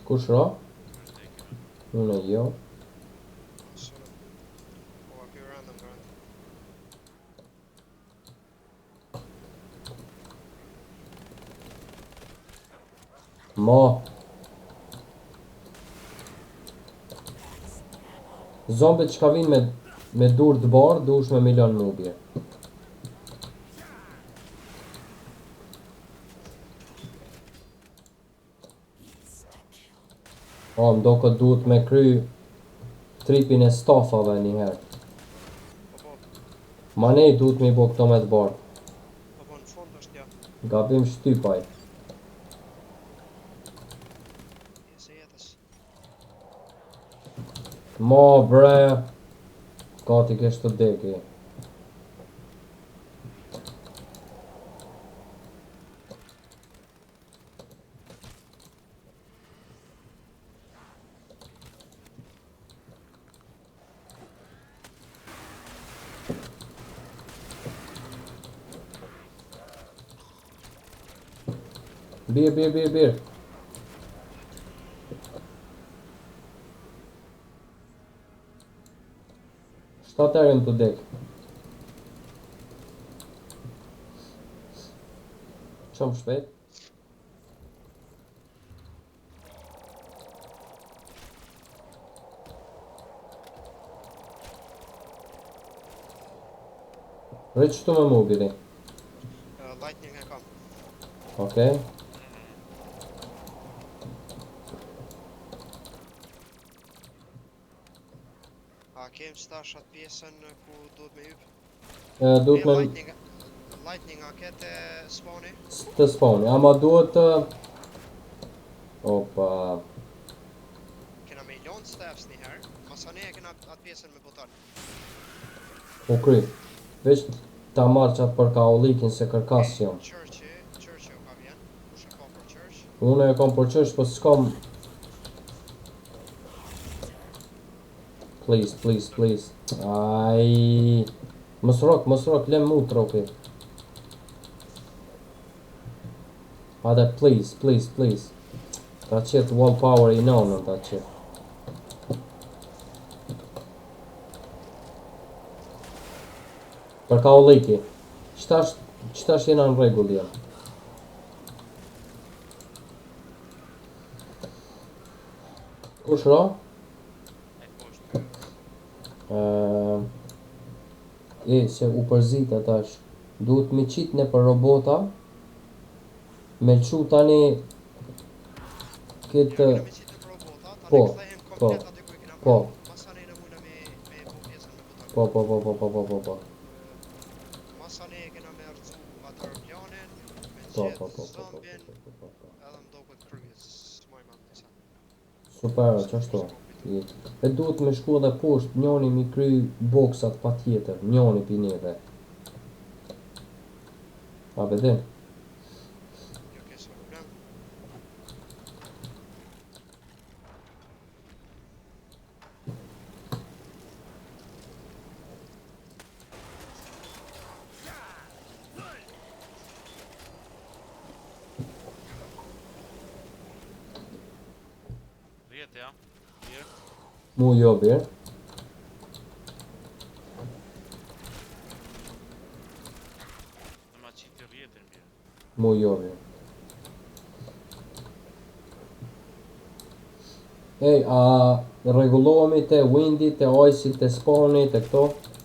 S1: Kush ra? Unë jo.
S2: Sënë. Po, a kjo random grand.
S1: Ma. Zombet që ka vinë me dur të barë, dush me milion mubje. O, më do këtë duhet me kry tripin e stafave njëherë.
S2: Po,
S1: Ma nej duhet me i bo këto me të barë.
S2: po, në fund është ja.
S1: Gabim shtypaj.
S2: Se jetës.
S1: Ma bre. Gati kesh të deki. Bir. Shtaterin të dek. Qom shpejt. Rrit qëtu me mu, biri.
S2: Lightning e kam.
S1: Okej.
S2: A kem stash atë pjesën ku duhet me hyp?
S1: Duhet me
S2: Lightning a kete spawni?
S1: të spawni, ama duhet të... Opa...
S2: Kena me ilon staffs njëherë, masane e kena atë pjesën me botan.
S1: U kry. Veç ta marrë qatë për ka ollikin se kërkas jam.
S2: Churchi o ka vjen. Kush e ka për church?
S1: Unë e kam për qësh, po s'kam... please, please, please. Ai. Mos rok, lem mu tropi. Hajde, please, please, please. Ta qet wall power i nonën ta qet. Për ka u liki. Qëtash jena në regull jam. Kush ro?
S3: E poshtë.
S1: Se u përzita tash. Duhet mi qit në për robota. Me lëshu tani këtë...
S2: Kena me qitë në robota, ta
S1: Po,
S2: ne kthehen komplet aty ku i kena
S1: po.
S2: bërë. Masane në mujna me po pjesën me buton.
S1: Po.
S2: Masane kena me rëcu atë aeroplanin, me
S1: Po.
S2: gjithë zombien, edhe më do këtë kryes, s'moj ma në disa.
S1: Super, qashtu. E duhet me shku edhe poshtë, njoni mi kry boksat pa tjetër, njoni pi neve. A vedin?
S2: Jo ke s'ka problem.
S3: Rjetë, ja. Mirë.
S1: Mu jo birë.
S3: Në ma qitë rjetën mirë.
S1: Mu jo birë. Ej, a regullohemi te windi, te ojsi, te spawni, te këto?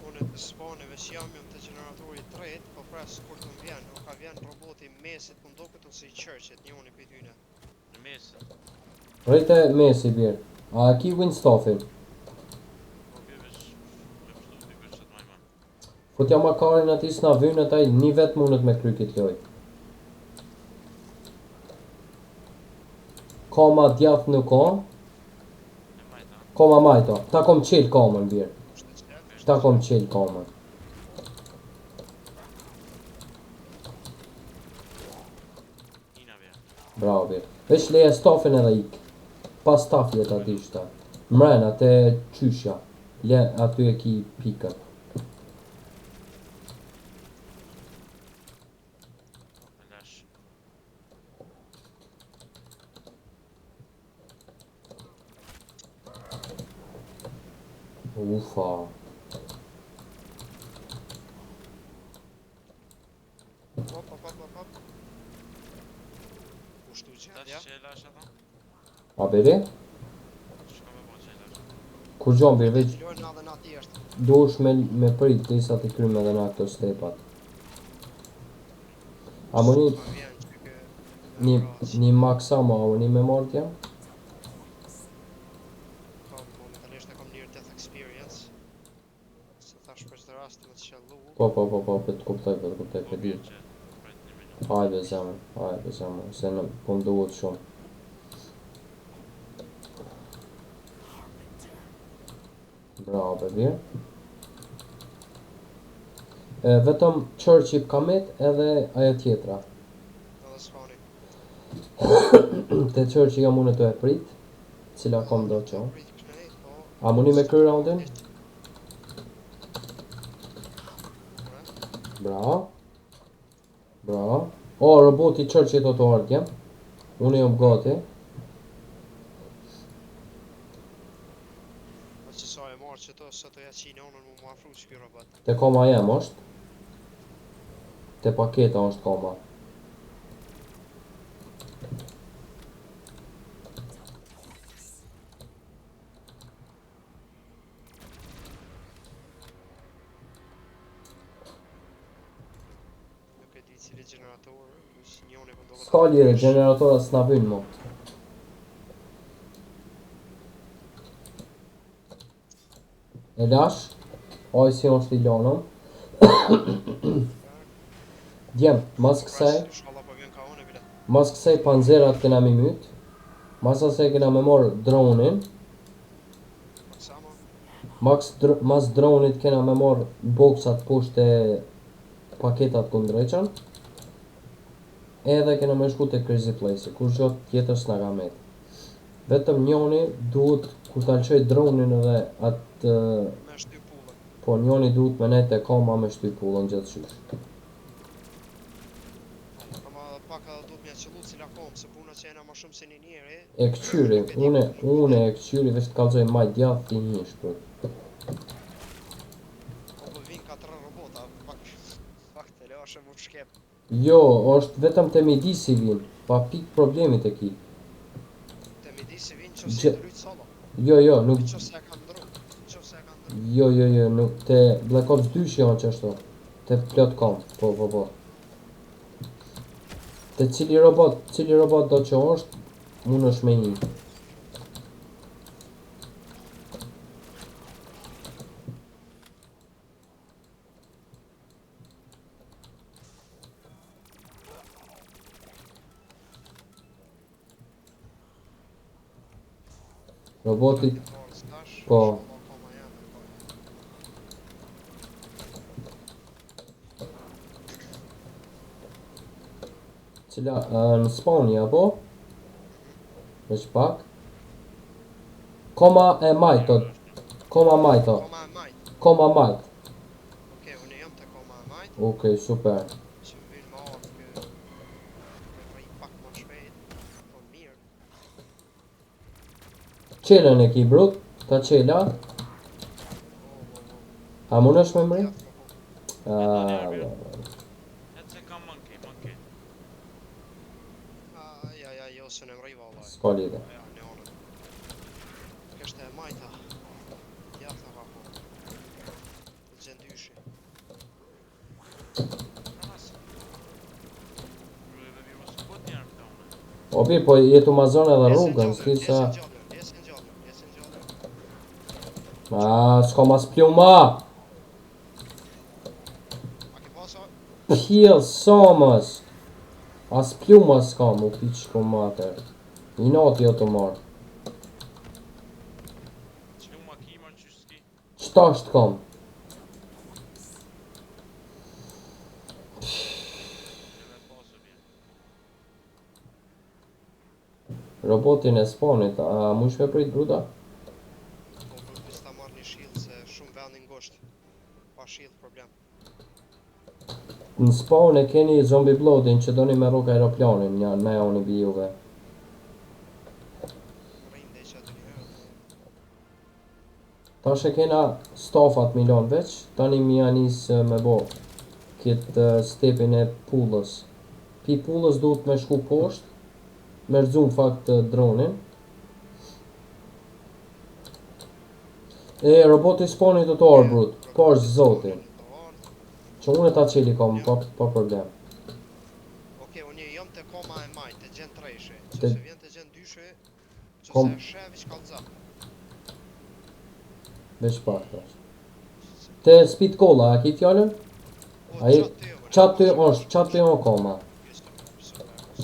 S2: Unë të spaneve që jam të generatori tret, po pres kur të m'vjen, o ka vjen roboti mesit për mdokët ose i qërqet, njoni për tyne.
S3: Në mesë.
S1: Rejte mesi birë. A ki Winstofin?
S3: Po bjevesh me pështu t'i kështë të majman.
S1: Futja makarin ati s'na vynë taj, një vetë mundet me kry këtë loj. Koma djath nuk ka,
S3: E majta.
S1: koma majto. Ta kom qel komën birë.
S2: Kushtë të qëtë,
S1: Ta kom qel komën.
S3: Ina vjen.
S1: Bravo birë. Veç leje stafin edhe ik. Pas stafjet ati shta. Mrena te qyshja. Le aty e ki pikën.
S3: Me lash.
S1: Ufa.
S2: Hop. Kushtu qëtë,
S3: Tash
S2: ja?
S3: që e lash ata?
S1: A beri?
S3: Shka me po që e lash?
S1: Kur gjon birë veç
S2: Lojnë na dhe na tjertë.
S1: duhesh me prit disa t'i krym edhe na këto stepat. A më një,
S2: Ma vjen që kë...
S1: një maksama, a më një me martja?
S2: Momentalisht e kom near death experience. Se thash për çdo rast më të qellu.
S1: Po, për të kuptoj, për di.
S3: Që prejt një minutë.
S1: Hajde zemër, se në po më duhet shumë. Bravo, bebi. Vetëm Churchip kamet edhe ajo tjetra.
S2: Edhe s'fani.
S1: Te Churchi jam unë të e prit, cila kom do që.
S2: Prit kënej, po.
S1: A muni me kry roundin? Bravo. O, roboti Churchi do të ardhje. Unë jam gati.
S2: Po që sa e marrë që to, sa të jaqinë onën mu afru që ky robot.
S1: Te koma jem është. Te paketa është koma.
S2: Nuk e di cili generator, që njoni për ndodhë...
S1: S'ka lire, generatorat s'na vynë mo. E lash, oj si është i lonëm. Djem, mas kësaj,
S2: Inshallah po vjen ka unë bile.
S1: mas kësaj panzerat kena mi myt. Mas asaj kena me morë dronin.
S2: Sama,
S1: Mas dronit kena me morë boksat poshte paketat kundreqen. Edhe kena me shku te Crazy Place, kur gjot tjetër s'na ka met. Vetëm njoni duhet Kur ta lëshoj dronin edhe atë
S2: Me shty pullën.
S1: po njoni duhet me nejt e koma me shty pullën gjithçysh.
S2: Ama pak edhe duhet mja qëllu cila kom, se puna që jena ma shumë se një njeri.
S1: E këqyri, une e këqyri veç të kalzoj maj djath ti njësh për.
S2: Po vinë ka 3 robota, pak të lashe mu shkep.
S1: Jo, është vetëm te midisi vin, pa pik problemit e ki.
S2: Te midisi vinë që si
S1: Gje-
S2: të lujtë solo.
S1: Jo, nuk,
S2: Që se e ka ndru. Që se e ka ndru.
S1: jo, nuk, te Black Ops 2 janë që ashtu. Te plot kom, po. Te cili robot do që është, mund është me një. Robotit, po. Cila, në spawni, apo? Veç pak. Koma e majto. Koma majto.
S2: Koma e majt.
S1: Koma majt.
S2: Okej, unë jam të koma e majt.
S1: Okej, super.
S2: Që më vinë ma orë kë... Me rri pak ma shpejt. Po mirë.
S1: Qelën e ki brut, ta qela. A mund është me mri?
S3: Let's say come monkey.
S2: Ja, jo se në mri vallaj.
S1: S'ka lidhe.
S2: Ja, në onën. Kështë e majta. Ja, tha ka po. Të gjenë dyshi.
S1: O bi, po jetu ma zonë edhe rrugën, s'ki sa...
S2: Jesin gjallër.
S1: S'ka ma s'plju ma!
S2: A ke pasa?
S1: Pjell somës! A s'plju ma s'ka mu piq ku mater. I nati jo të marrë. Qta është kom? Robotin e spawnit, a mu shme prit bruda?
S2: Po vërpis ta marrë një shilë se shumë vendin ngosht. Pa shilë problem.
S1: Në spawn e keni zombie bloodin që doni me rrug aeroplanin, një me unë i bijuve.
S2: Rrim dhe që atë njërë.
S1: Tash e kena stafat milon veç, tani mi janis me bo këtë stepin e pullës. Pi pullës duhet me shku poshtë, me rëzu në fakt dronin. E roboti spawnit të orë brut, po është zotin. Që unë e ta qeli kom, pa problem.
S2: Okej, unë jam të koma e majt, të gjenë treshe. Që
S1: Te-
S2: se vjen të gjenë dyshe, që
S1: Kom-
S2: se shevi shkallza.
S1: Veç pak tash. Te speed cola, a ki fjallën?
S2: Po,
S1: Ai,
S2: qatë
S1: qatë të jo koma.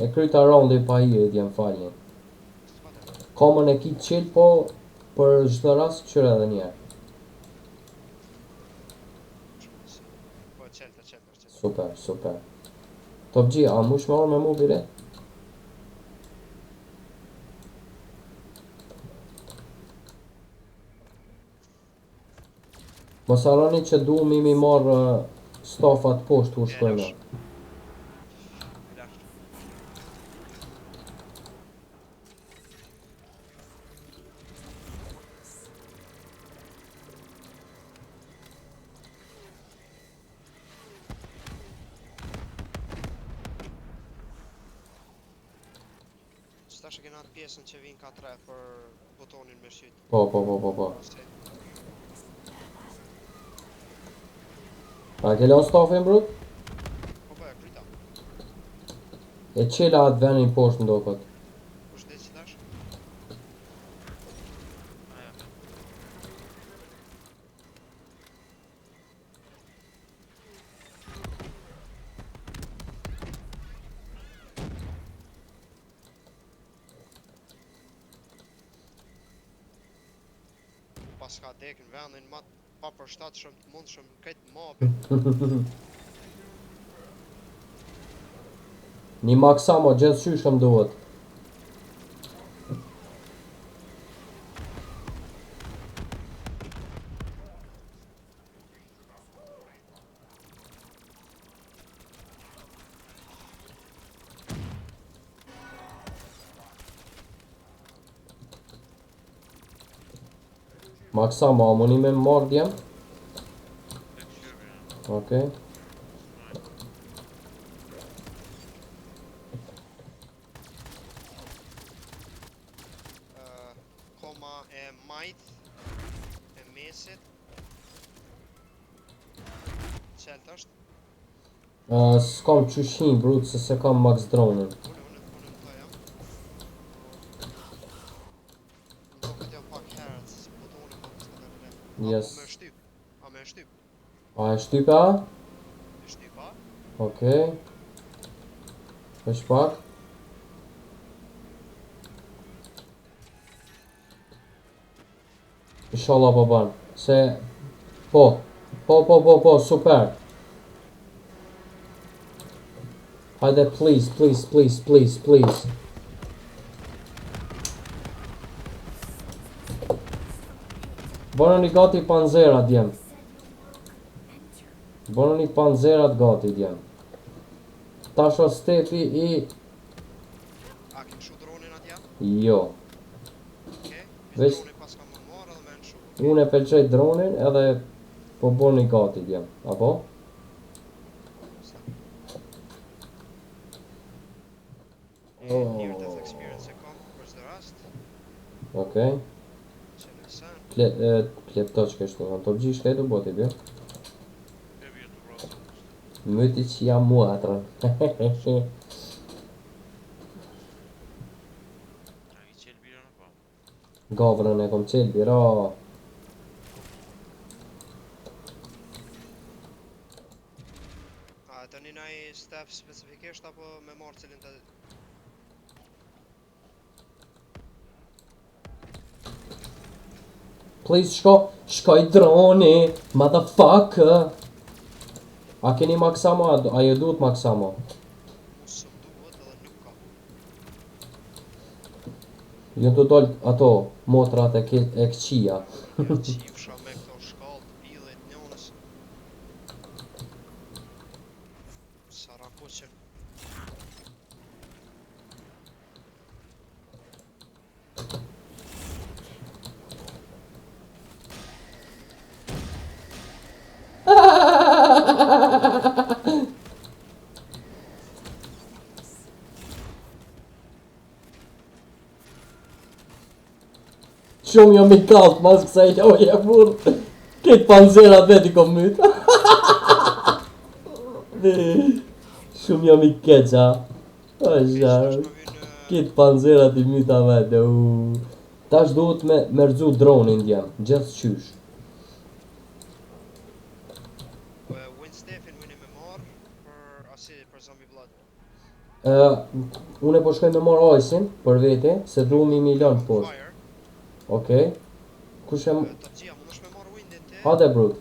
S1: E kryta roundi pa hirit jem faljen. Komën e ki qel, po për çdo rast qyre edhe njerë.
S2: Po, qelta.
S1: Super. Top G, a mush me orë me mu bire? Mos harroni që duhemi mi marrë stafat poshtë kur shkojmë.
S2: Stash e kena atë pjesën që vinë ka 3 për butonin me shqit.
S1: Po.
S2: Se,
S1: A ke lon stafin brut?
S2: po e kryta.
S1: E qela atë venin poshtë ndokot.
S2: Kush dhe që dash? Pas ka dekin vendin ma pa përshtatshëm të mundshëm këtë mapin.
S1: Një maksamo gjithë shyshëm duhet. Maksama, a mëni me marrë djem?
S3: Tek shërbin.
S1: Okej.
S2: Koma e majt e mesit. Qelt është?
S1: S'kam qyshin brut se se kam max dronin.
S2: Unë të jam. Më do këtë jam pak herët, se po të unë pak s'ka të rrë.
S1: Yes.
S2: Me shtyp. A me shtyp.
S1: A e shtypa?
S2: Me shtyp, a?
S1: Okej. Vesh pak. Inshallah po ban. Se... Po, super. Hajde, please. Bënën i gati panzerat, djem. Bënën i panzerat gati, djem. Tash o stepi i...
S2: A ke kshu dronin atja?
S1: Jo.
S2: Okej.
S1: Vesh-
S2: Dronin pas kam më marrë edhe me në shu.
S1: Unë e pëlqej dronin edhe po bëni gati, djem. Apo?
S2: Near death experience e kam për çdo rast.
S1: Okej.
S2: Që në sen.
S1: Kleptoçke shtu, të gjishke e du boti, bjo.
S3: E vjetë të vrasë.
S1: Mëti që jam muatrën.
S3: A i qelë bira në pa.
S1: Gavrën e kom qelë, bira.
S2: A të një naj step specifikisht apo me marrë cilin të...
S1: Please shkoj droni, motherfucker. A keni maksama? A ju duhet maksama?
S2: Musë më duhet edhe nuk ka.
S1: Ju të dollë ato, motrat e këqia.
S2: Qifsha me këto shkallë të pillit njonës. Sarakoqen.
S1: Shumë jam i kalt, mas kësaj loje burr. Këtë panzerat veti kom myt. Shumë jam i keqa. O zharë. Këtë panzerat i myta vete. Tash duhet me rëzu dronin djem, gjithë qysh.
S2: Winstefin mëni me marrë për Zombie Blood.
S1: Unë po shkoj me marr ajsin për vete, se du mi milion poshtë.
S2: Fire.
S1: Okej. Kush e...
S2: Të gjia, më nësh me marrë windin ti.
S1: Hade brut.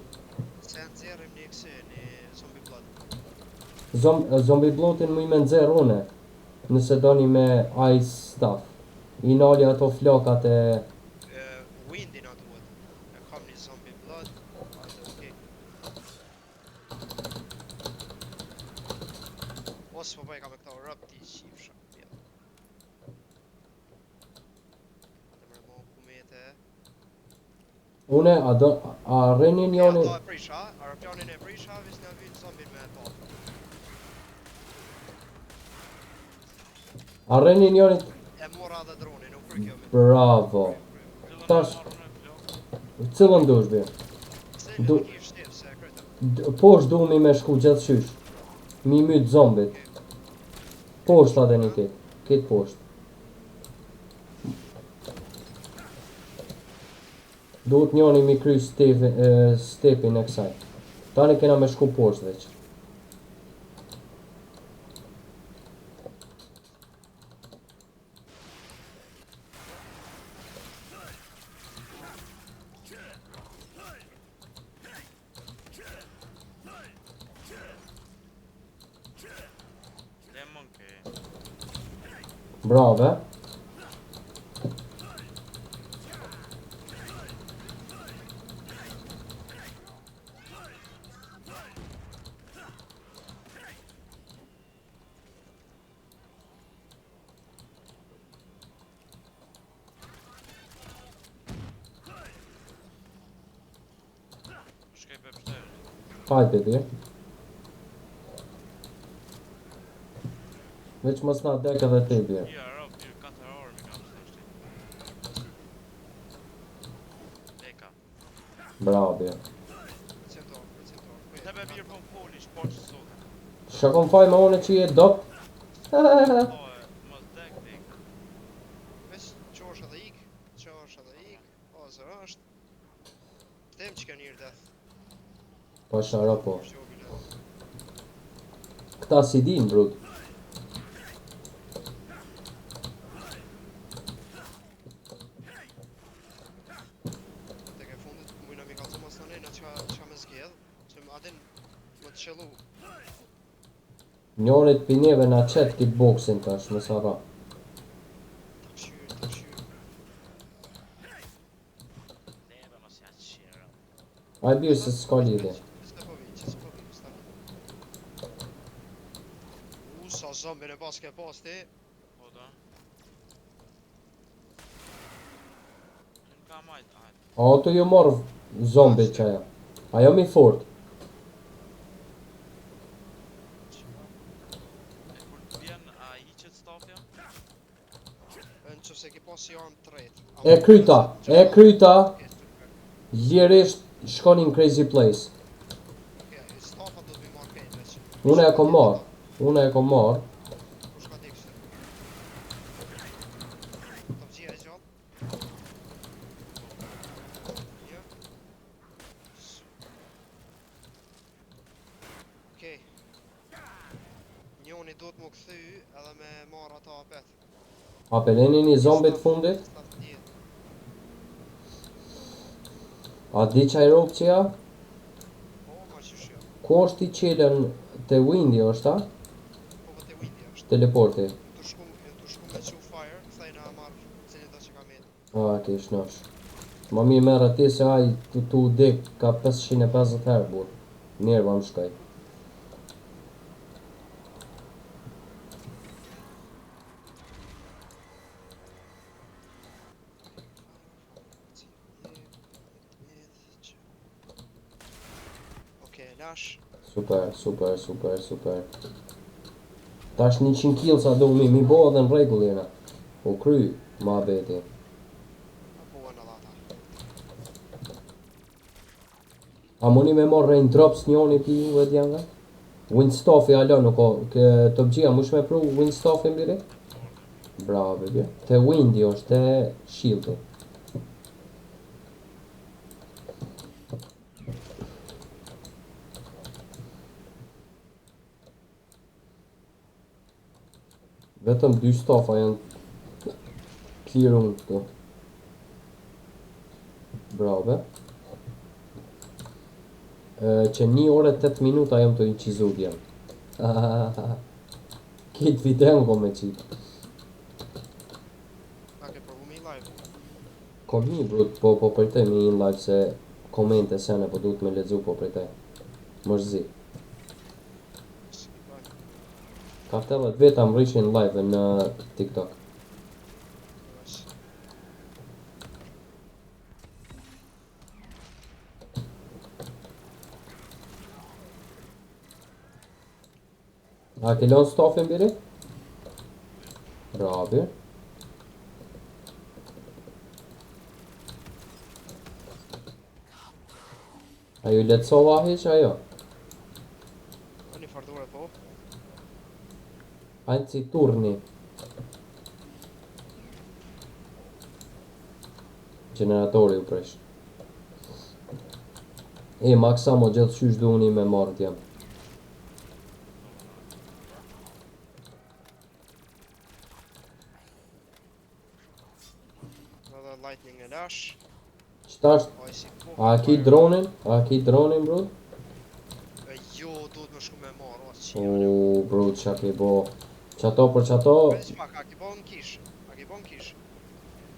S2: Se në zerrim një kësi, një Zombie Blood.
S1: Zombie Bloodin më i me nxerr une. Nëse doni me ice stuff. I nali ato flokat e...
S2: Windin a duhet. E kam një Zombie Blood. Hajde, okej. Ose po bëjka me këta rëp ti qifsha. Hajde më rëmo kumete.
S1: Une, a rreni njoni...
S2: Ato e prisha, aeroplanin e prisha, vis nga vinë zombin me to.
S1: A rreni njoni...
S2: E mora dhe dronin, nuk prikjo me.
S1: Bravo. Tash- Cilën dush bje?
S2: Se
S1: Du-
S2: nuk i shtif, se krytëm.
S1: Poshtë du mi me shku gjithë qysh. Mi myt zombit. Poshtë atë një ketë. Ketë poshtë. Duhet njoni mi kry stepin e kësaj. Tani kena me shku poshtë veç.
S3: Lemon ke.
S1: Brave.
S3: shkoj për pështërë.
S1: Hajde baby. Veç mos na dek edhe ti bje.
S3: Ja, rob, ju 4 orë mi kam pështërë. Leka.
S1: Bravo bje.
S2: Procentuar.
S3: Te be mirë po poli, shpoqë sot.
S1: Shakon faj me one që je dop.
S3: Po, mos dek, leka.
S2: Veç qosh edhe ik. O, zërë është. Tem që ka njërë death.
S1: Po shara po.
S2: Shobi le.
S1: Këta si din brut.
S2: Tek e fundit mujna mi kalcu mas në nejna qa me zgjedh. Që më adin më të qëllu.
S1: Njonit pinjeve na qet kickboxin tash me sa ra.
S2: Ta këshyr.
S3: Neve mos ja qira.
S1: Aj birë se s'ka lidhe.
S2: S'ka po vi, s'ta. Sa zombin e pas ke pas ti.
S3: Po da. Nuk ka majt, hajt.
S1: Auto ju morë zombi qaja. Ajo mi fort.
S3: E kur të vjen, a hiqet stafja?
S2: Në që se ki pas si armë të rejt.
S1: E kryta. Lirisht shkonin crazy place.
S2: Stafa do të mi marrë kejt veç.
S1: Une e kom marë.
S2: Kush ka dikështë? Të vëgjia e gjallë? Jo? Okej. Njoni do të më këthy edhe me marrë ata apet.
S1: A peleni një zombi të fundit? A di qaj rob që ja?
S2: Po, ma qysh jo.
S1: Ku është i qelen të Windy është ta?
S2: Po, vëtë e Windy është.
S1: Teleporti.
S2: Të shku me që fire, thajna marrë cilin do që ka metë.
S1: A, ke shnosh. Ma mi merë ati se aj tu dik ka 550 herë burë. Nerva më shkaj.
S2: Okej, lash.
S1: Super. Tash 100 kill sa do mi bo edhe në regull jena. U kry, ma beti.
S2: Apo në dhata.
S1: A muni me morë raindrops njoni pi vëd janë? Windstoffi alo nuk o, ke të bëgjia mush me pru Windstoffi mbiri? Bravo bebje. Te Windy është, te Shieldi. Vetëm 2 stofa janë clear unë këtu. Bravo be. Që 1 orë e 8 minuta jam të incizu djem. Kitë videon ko me qitë.
S2: A ke provu mi live?
S1: Kom një brut, po për te mi in live se komente sene po duhet me ledzu po për te. Mërzi. Ka tellet veta më rrishin live në TikTok. A ke lon stofin biri? Bravi. A ju letësova hiq ajo?
S2: Një fardure po.
S1: Hajtë si turni. Generatori u presh. E, maksa mo gjithë qysh du unë me marrë t'jam.
S2: Edhe lightning e lash.
S1: Qëta është?
S2: Ai si po.
S1: A ki dronin? A ki dronin, bro?
S2: Jo, duhet më shku me marrë, o që.
S1: Bro, qa ke bo? Qato për qato?
S2: Veç pak, a ki bo në kish?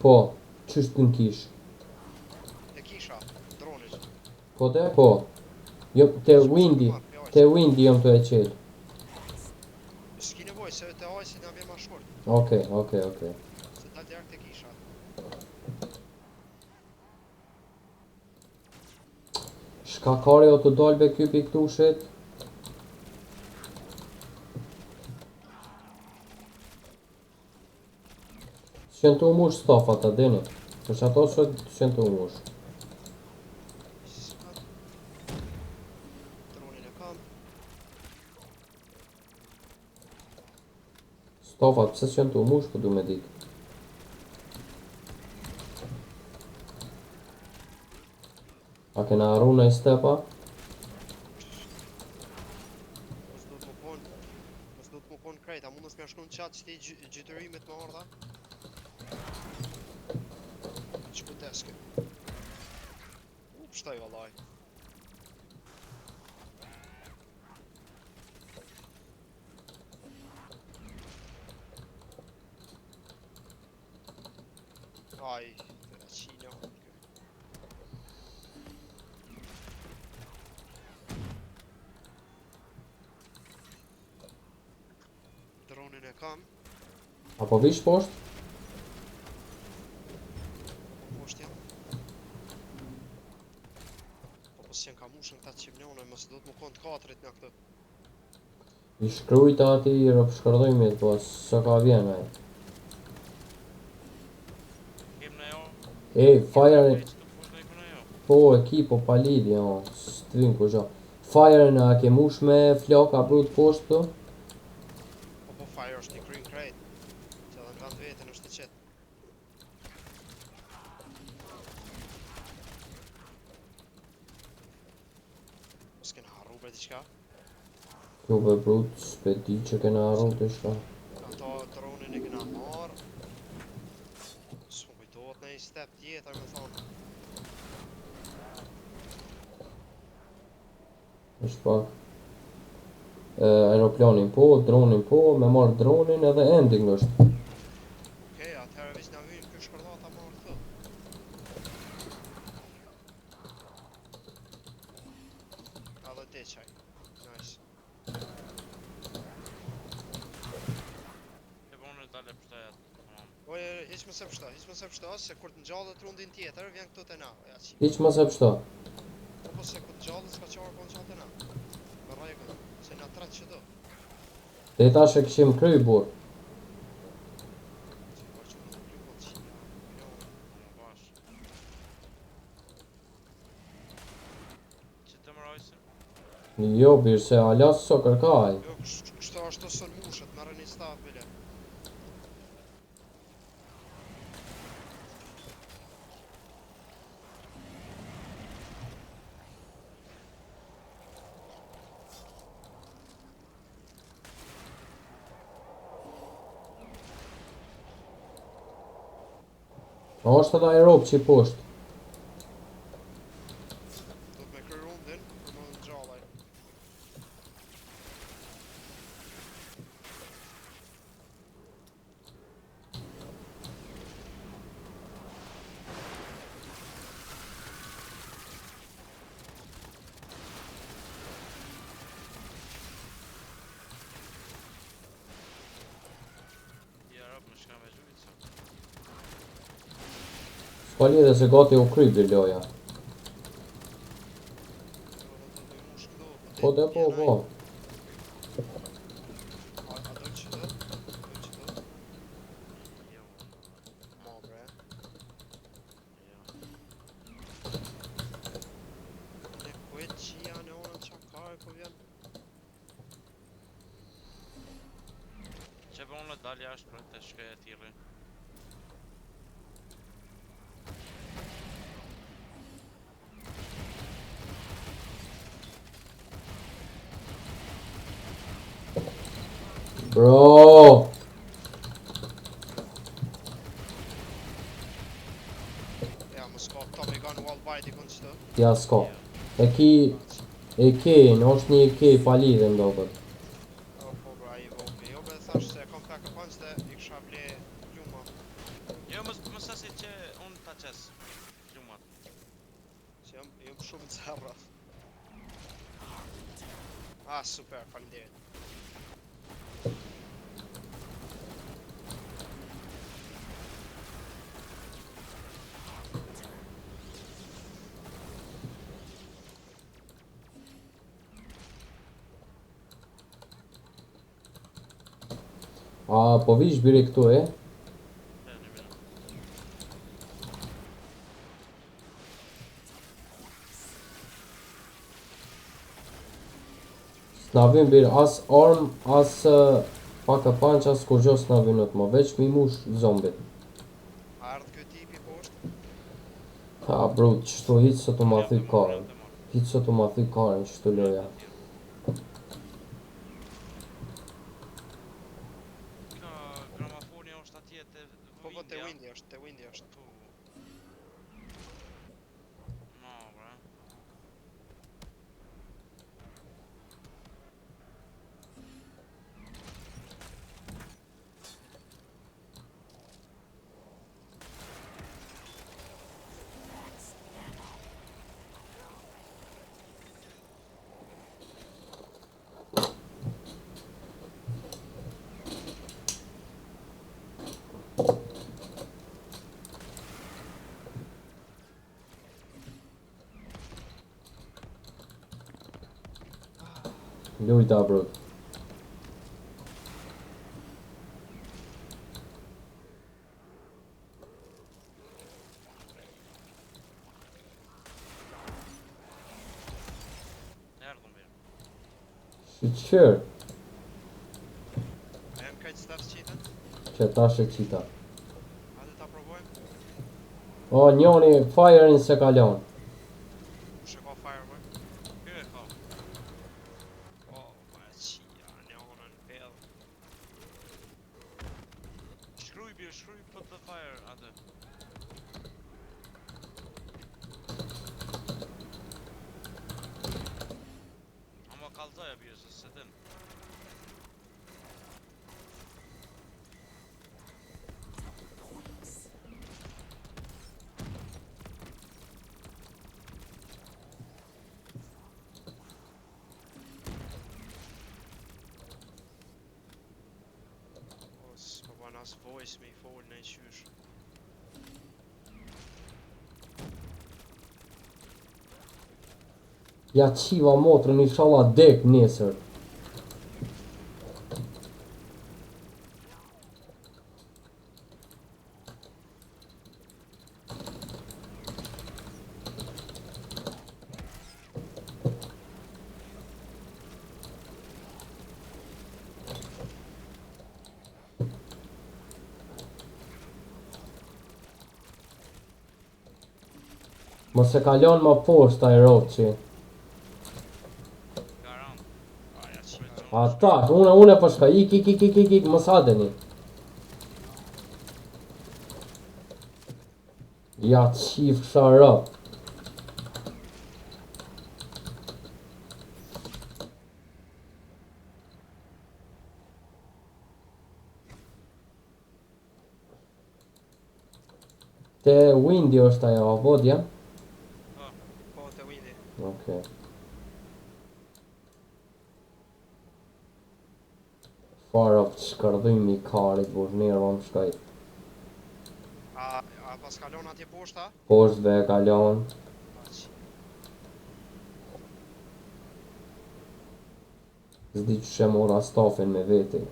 S1: Po, qysh të në kish?
S2: E kisha, dronit.
S1: Po de? Po. Jo, te Windy jom të e qelë.
S2: S'ki nevoj, se te ajsi nga vje ma shkurt.
S1: Okej.
S2: Se dal direkt te kisha.
S1: Shka kare o të dalbe ky piktushit? Shën të umush stafat të dini. Për që ato shën të umush.
S2: Dronin e kam.
S1: Stafat pse shën të umush, po du me ditë. A kena arru në i stepa?
S2: Mos do të më kon krejt, a mundës me shkru në qatë që ti gjytërimet më ardha? Shkuteske. Pështaj vallaj. Aj, të da qina. Dronin e kam.
S1: Apo vish poshtë?
S2: Poshtë jam. Po pos qenë ka mushën këta qimnjone, mos do të më konë të katrit në këtë.
S1: I shkrujta ati i rëpshkërdojmit, po së ka vjen aj.
S3: Kem në jo.
S1: E, fire...
S3: Që të push në i për në jo.
S1: Po, ekipo pa lidhje, o, s'tvin ku gjo. Fire në a ke mush me flaka brut poshtë të?
S2: Po fire është një kryin krejt. Që edhe në vend vetën është të qetë. Mos kena harru bre diqka.
S1: Kjo be brut, s'pe di që kena arru të shka.
S2: Ato dronin e kena marrë. S'mu kujtohet në i step tjetër me thonë.
S1: është pak. Aeroplanin po, dronin po, me marrë dronin edhe ending është.
S2: Okej, atëherë veç na vynë kjo shkërdata marrë këtë. Edhe te qaj. Nice.
S3: E bonë dalë pështajat. Tamam.
S2: Oje, hiq më se pështa, se kur të ngjallët rundin tjetër, vjen këtu te na. Ja, qi.
S1: Hiq më se pështo.
S2: Po se kur të ngjallët s'ka qarë po ngjallë te na. Me rregull, se na tret që do.
S1: Dhe tash e kishim kry bur.
S2: Se kur që në kry po të qina,
S3: Më bash. Që të mërojse?
S1: Jo, birë se alas so kërkaj.
S2: Jo, kështu është të sën mushët, merë një staf bile.
S1: A është edhe aerop që i poshtë.
S2: Do të me kry rundin, për më në gjallaj.
S3: I arab më shka me gjujtë sa.
S1: S'ka lidhe se gati u kry blir loja. Po dhe po, po.
S2: A do që do?
S3: Jo.
S2: Ma bre.
S3: Jo.
S2: Ne kujt që janë e onën qa kare po vjen.
S3: Që bonë dalë jashtë për të shkej e tjilë.
S1: Bro!
S2: Ja, më s'ka Tommy Gun Wallbite i kënë qëtë.
S1: Ja s'ka. E ke, në është një ke pa lidhe ndokët.
S2: O, po bra, i voke. Jo, be thash se kom pak e punch dhe i kësha ble gjuma.
S3: Jo, më sasi që unë ta qes. Gjumat.
S2: Se jam shumë të zerra. Ah, super, faleminderit.
S1: A po vish biri këtu e?
S3: Bene, bene.
S1: S'na vjen biri as arm, as paka punch, as kur gjo s'na vjen më veç mi mush zombit.
S2: A ardhë kjo tipi poshtë?
S1: Ha bro, qështu hiq së të ma
S3: Jam
S1: thy
S3: të marr,
S1: karën.
S3: jam të marr.
S1: Hiq së të ma thy karën, qështu loja.
S3: Kjo gramafoni është atje te
S2: Po te
S3: Windja.
S2: Windy është, te Windy është.
S3: Po. No, bra.
S1: Lujta bro.
S3: Erdhëm mirë.
S1: Shqyr,
S2: A janë kajtë stafë qitën?
S1: që tash e qita.
S2: Hajde ta provojmë.
S1: O, njoni fire'in se kalon.
S2: Kush e ka firework?
S3: Ky e ka.
S2: O, ma e qia, një onën pell.
S3: Shkruj bie, shkruj put the fire atë. Ama kallzoja bie se din.
S2: O, s'po ban as voice me i folë në i qysh.
S1: Ja qiva motrën, inshallah dek nesër. Mos e kalon më poshtë ai roçi.
S3: Garant.
S2: Aja qia.
S1: Ata, une po shka, ik, mos hadeni. Ja qif shara. Te Windy është ajo, apo dja?
S2: Po, te Windy.
S1: Okej. Fara të shkërdhimi i karit, bosh njerë më shkaj.
S2: A pas kalon atje poshta?
S1: Poshtë dhe e kalon.
S2: A qia.
S1: Zdi që she mora stafin me veti.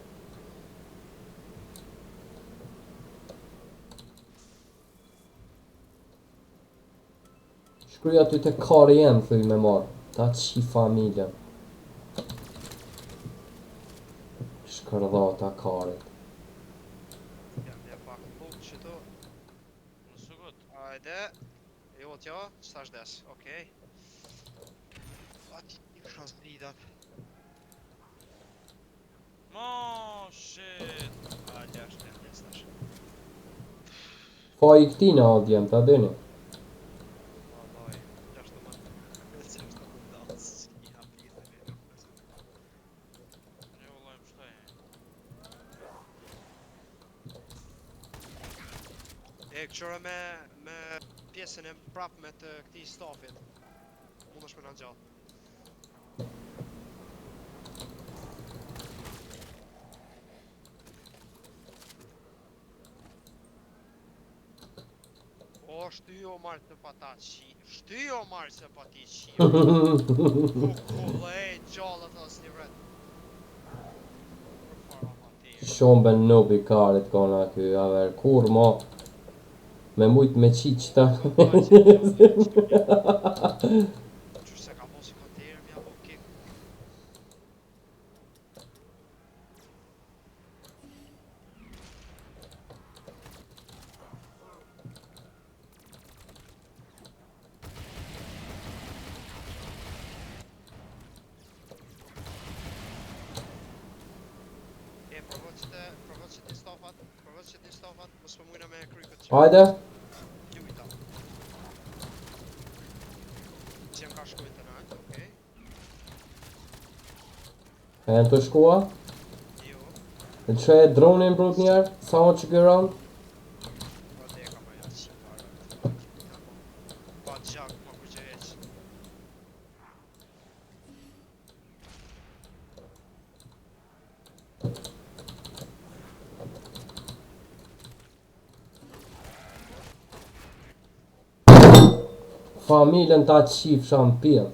S1: Shkruj aty te kari jem, thuj me marë. Ta qi familjen. Shkërdhata karit.
S2: Ja pak në bukë që tu.
S3: Në sugut.
S2: Hajde. Jo t'jo, qëta është des, okej. Ati i kësha zbridat.
S3: Mo, shit.
S2: A, gjash të des tash.
S1: Fa i këtina o djem, ta dini.
S2: Vallaj, gjash të mund. Gjash të mund dalë, si jam pritën e.
S3: Ne vëllaj më shtaj.
S2: E këqore me pjesën e prapme të këtij stafit. Mund është me në gjallë. O, shtyjo marrë të pa ta qi. Shtyjo marrë se pa ti qi. Kukullë e gjallët as një vret. Për fara ma ti.
S1: Shomben nobi karit kona ky, aver kur mo me mujt me qiq ta.
S2: Qysh se ka mosi kontener mja po kik. Provot që ti stafat, mos më mujna me kry këtë që.
S1: Hajde,
S2: Lujta. Që jem ka shkujt të nalt, okej.
S1: e në të shkua.
S2: Jo,
S1: E të shë e dronin brut njerë, sa o që kërën.
S2: pa dhe ka ma jatë që parë. Pa gjak, pa ku që eq.
S1: Familën ta qifsha në pjell.